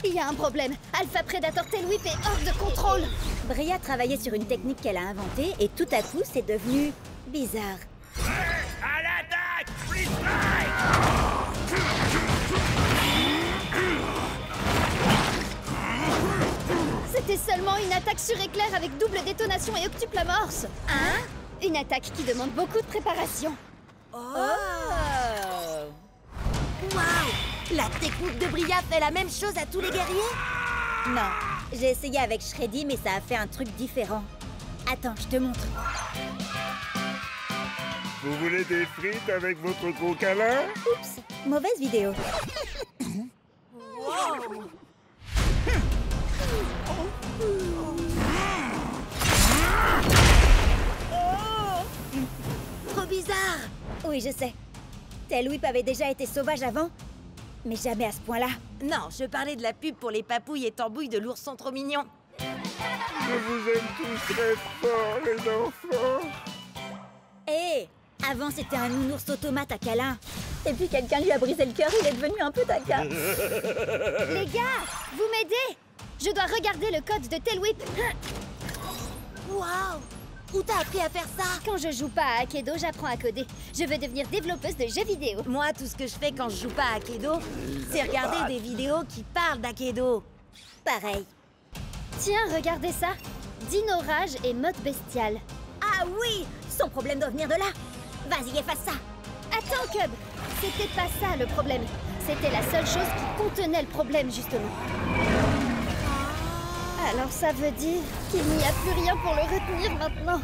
Speaker 3: Il y a un problème. Alpha Predator Tailwhip est hors de contrôle.
Speaker 10: Bria travaillait sur une technique qu'elle a inventée et tout à coup, c'est devenu bizarre.
Speaker 8: À l'attaque! Split Strike!
Speaker 3: C'était seulement une attaque sur éclair avec double détonation et octuple amorce.
Speaker 10: Hein?
Speaker 3: Une attaque qui demande beaucoup de préparation.
Speaker 10: Oh! Waouh! La technique de Bria fait la même chose à tous les guerriers? Non, j'ai essayé avec Shreddy, mais ça a fait un truc différent. Attends, je te montre.
Speaker 16: Vous voulez des frites avec votre gros câlin?
Speaker 10: Oups, mauvaise vidéo. Wow. Trop bizarre. Oui, je sais. Tailwhip avait déjà été sauvage avant, mais jamais à ce point-là.
Speaker 6: Non, je parlais de la pub pour les papouilles et tambouilles de l'ourson trop mignon.
Speaker 16: Je vous aime tous très fort, les enfants.
Speaker 10: Hé, avant c'était un nounours automate à câlin. Et puis quelqu'un lui a brisé le cœur, il est devenu un peu taquin.
Speaker 3: Les gars, vous m'aidez? Je dois regarder le code de Tailwhip.
Speaker 10: Waouh! Où t'as appris à faire ça?
Speaker 3: Quand je joue pas à Akedo, j'apprends à coder. Je veux devenir développeuse de jeux vidéo.
Speaker 6: Moi, tout ce que je fais quand je joue pas à Akedo, c'est regarder des vidéos qui parlent d'Akedo.
Speaker 10: Pareil.
Speaker 3: Tiens, regardez ça. Dino Rage et mode bestial.
Speaker 10: Ah oui! Son problème doit venir de là. Vas-y, efface ça.
Speaker 3: Attends, Cub. C'était pas ça le problème. C'était la seule chose qui contenait le problème, justement. Alors ça veut dire qu'il n'y a plus rien pour le retenir maintenant.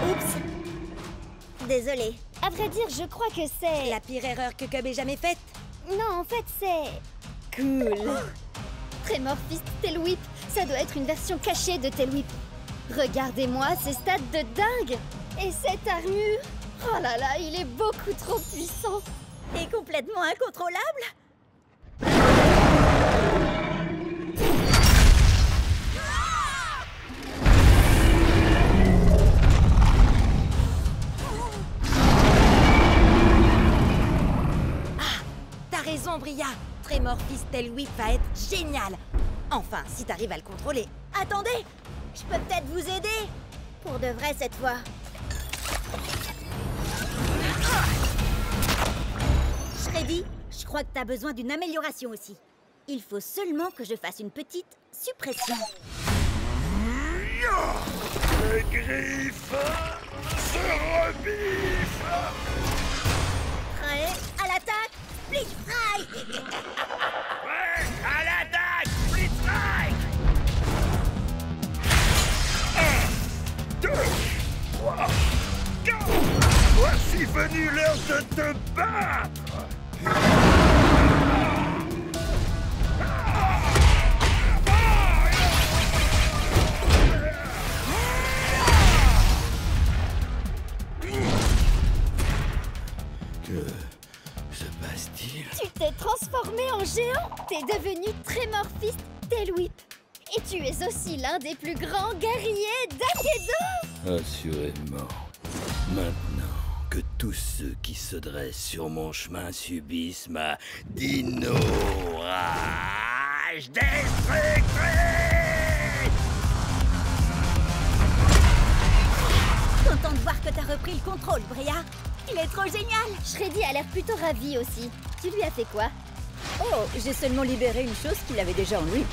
Speaker 10: Oups. Désolée.
Speaker 3: À vrai dire, je crois que c'est...
Speaker 10: La pire erreur que Cub ait jamais faite?
Speaker 3: Non, en fait, c'est... cool. Tremor Fist Tailwhip, ça doit être une version cachée de Tailwhip. Regardez-moi ces stats de dingue. Et cette armure, oh là là, il est beaucoup trop puissant.
Speaker 10: Et complètement incontrôlable.
Speaker 6: Ah, t'as raison, Bria. Tremor Fist Tailwhip va être génial. Enfin, si t'arrives à le contrôler.
Speaker 10: Attendez, je peux peut-être vous aider. Pour de vrai cette fois. Shreddy, je crois que t'as besoin d'une amélioration aussi. Il faut seulement que je fasse une petite suppression.
Speaker 16: Les griffes se rebiffent.
Speaker 10: Prêt à l'attaque, Split Strike.
Speaker 8: Ouais, à l'attaque, Split Strike.
Speaker 16: venu l'heure de te battre!
Speaker 14: Que se passe-t-il?
Speaker 3: Tu t'es transformé en géant. T'es devenu Tremor Fist Tailwhip. Et tu es aussi l'un des plus grands guerriers d'Akedo.
Speaker 14: Assurément. Maintenant que tous ceux qui se dressent sur mon chemin subissent ma dino rage destructrice!
Speaker 10: Content de voir que t'as repris le contrôle, Bria. Il est trop génial.
Speaker 3: Shreddy a l'air plutôt ravi aussi. Tu lui as fait quoi?
Speaker 6: Oh, j'ai seulement libéré une chose qu'il avait déjà en lui.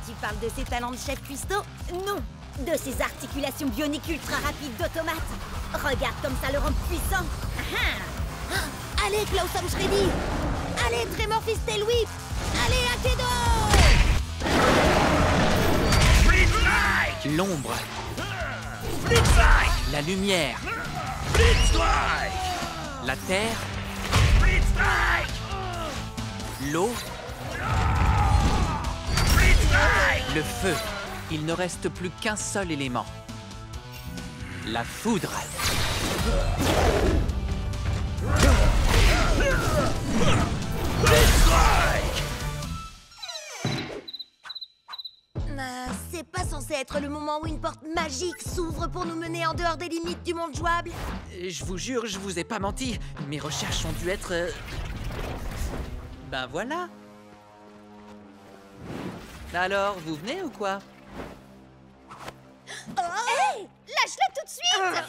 Speaker 10: Tu parles de ses talents de chef cuistot? Non, de ses articulations bioniques ultra rapides d'automate. Regarde comme ça le rend puissant. Allez, Klausom Shreddy. Allez, Tremor Fist Tailwhip. Allez, Akedo.
Speaker 7: L'ombre. La lumière. La terre. L'eau. Le feu. Il ne reste plus qu'un seul élément. La foudre.
Speaker 10: C'est pas censé être le moment où une porte magique s'ouvre pour nous mener en dehors des limites du monde jouable?
Speaker 7: Je vous jure, je vous ai pas menti. Mes recherches ont dû être... Ben voilà. Alors, vous venez ou quoi?
Speaker 3: Hey! Lâche-la tout de suite!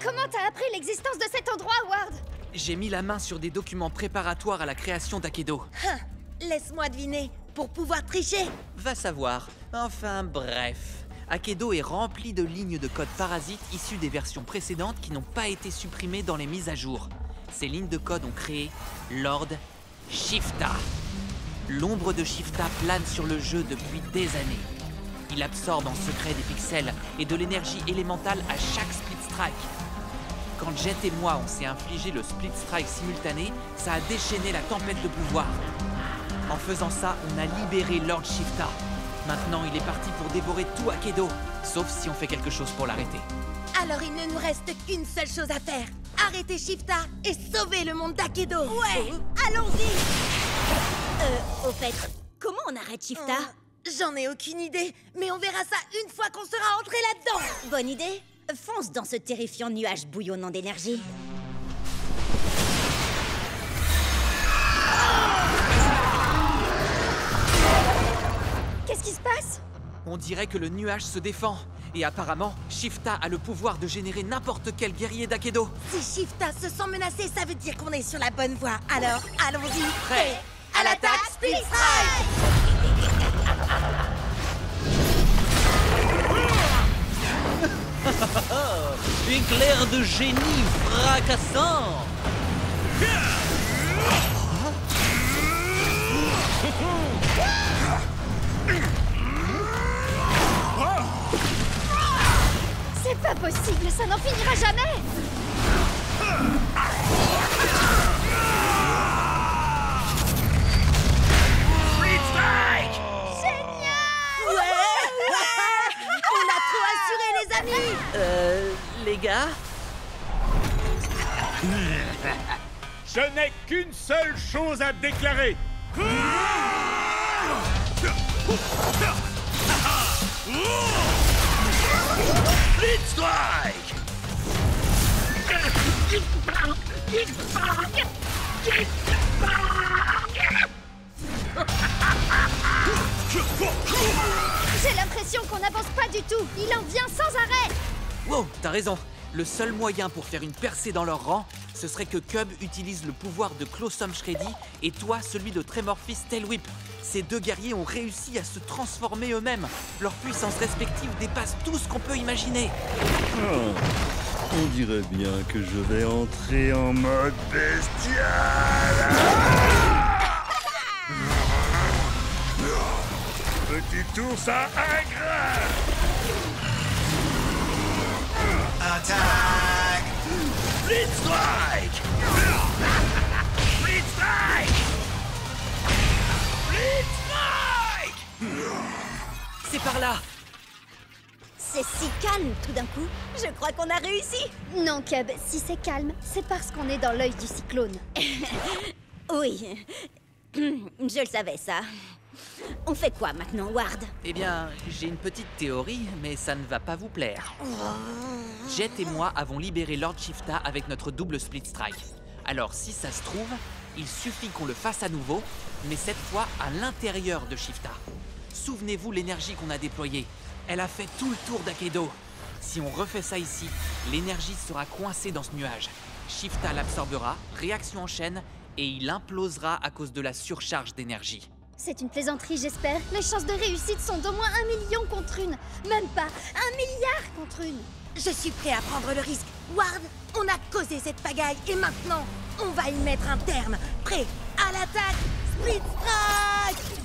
Speaker 3: Comment t'as appris l'existence de cet endroit, Ward?
Speaker 7: J'ai mis la main sur des documents préparatoires à la création d'Akedo.
Speaker 10: Laisse-moi deviner, pour pouvoir tricher.
Speaker 7: Va savoir. Enfin, bref. Akedo est rempli de lignes de code parasites issues des versions précédentes qui n'ont pas été supprimées dans les mises à jour. Ces lignes de code ont créé Lord Shifta. L'ombre de Shifta plane sur le jeu depuis des années. Il absorbe en secret des pixels et de l'énergie élémentale à chaque split strike. Quand Jet et moi on s'est infligé le split strike simultané, ça a déchaîné la tempête de pouvoir. En faisant ça, on a libéré Lord Shifta. Maintenant, il est parti pour dévorer tout Akedo, sauf si on fait quelque chose pour l'arrêter.
Speaker 10: Alors il ne nous reste qu'une seule chose à faire. Arrêter Shifta et sauver le monde d'Akedo. Ouais, allons-y. Au fait, comment on arrête Shifta? J'en ai aucune idée, mais on verra ça une fois qu'on sera entré là-dedans. Bonne idée. Fonce dans ce terrifiant nuage bouillonnant d'énergie.
Speaker 3: Qu'est-ce qui se passe?
Speaker 7: On dirait que le nuage se défend. Et apparemment, Shifta a le pouvoir de générer n'importe quel guerrier d'Akedo.
Speaker 10: Si Shifta se sent menacé, ça veut dire qu'on est sur la bonne voie. Alors, allons-y.
Speaker 7: Prêt
Speaker 10: à l'attaque, Split Strike!
Speaker 7: Éclair de génie fracassant!
Speaker 3: C'est pas possible, ça n'en finira jamais!
Speaker 16: Split Strike!
Speaker 10: Génial! Ouais! On a trop assuré, les amis!
Speaker 7: Les gars?
Speaker 16: Je n'ai qu'une seule chose à déclarer. Split Strike!
Speaker 3: J'ai l'impression qu'on n'avance pas du tout. Il en vient sans arrêt.
Speaker 7: Wow, t'as raison. Le seul moyen pour faire une percée dans leur rang, ce serait que Cub utilise le pouvoir de Klausom Shreddy et toi celui de Tremor Fist Tailwhip. Ces deux guerriers ont réussi à se transformer eux-mêmes. Leurs puissances respectives dépassent tout ce qu'on peut imaginer.
Speaker 14: On dirait bien que je vais entrer en mode bestial.
Speaker 16: Petit ours à ingrat.
Speaker 8: Attaque! Split Strike! Split Strike! Split Strike!
Speaker 5: C'est par là!
Speaker 10: C'est si calme tout d'un coup. Je crois qu'on a réussi.
Speaker 3: Non, Cub, si c'est calme, c'est parce qu'on est dans l'œil du cyclone.
Speaker 10: Oui. Je le savais, ça. On fait quoi maintenant, Ward?
Speaker 5: Eh bien, j'ai une petite théorie, mais ça ne va pas vous plaire. Jet et moi avons libéré Lord Shifta avec notre double Split Strike. Alors, si ça se trouve, il suffit qu'on le fasse à nouveau, mais cette fois à l'intérieur de Shifta. Souvenez-vous l'énergie qu'on a déployée. Elle a fait tout le tour d'Akedo. Si on refait ça ici, l'énergie sera coincée dans ce nuage. Shifta l'absorbera, réaction en chaîne, et il implosera à cause de la surcharge d'énergie.
Speaker 3: C'est une plaisanterie, j'espère. Les chances de réussite sont d'au moins 1 million contre une. Même pas 1 milliard contre une.
Speaker 6: Je suis prêt à prendre le risque. Ward, on a causé cette pagaille et maintenant, on va y mettre un terme. Prêt à l'attaque! Split Strike!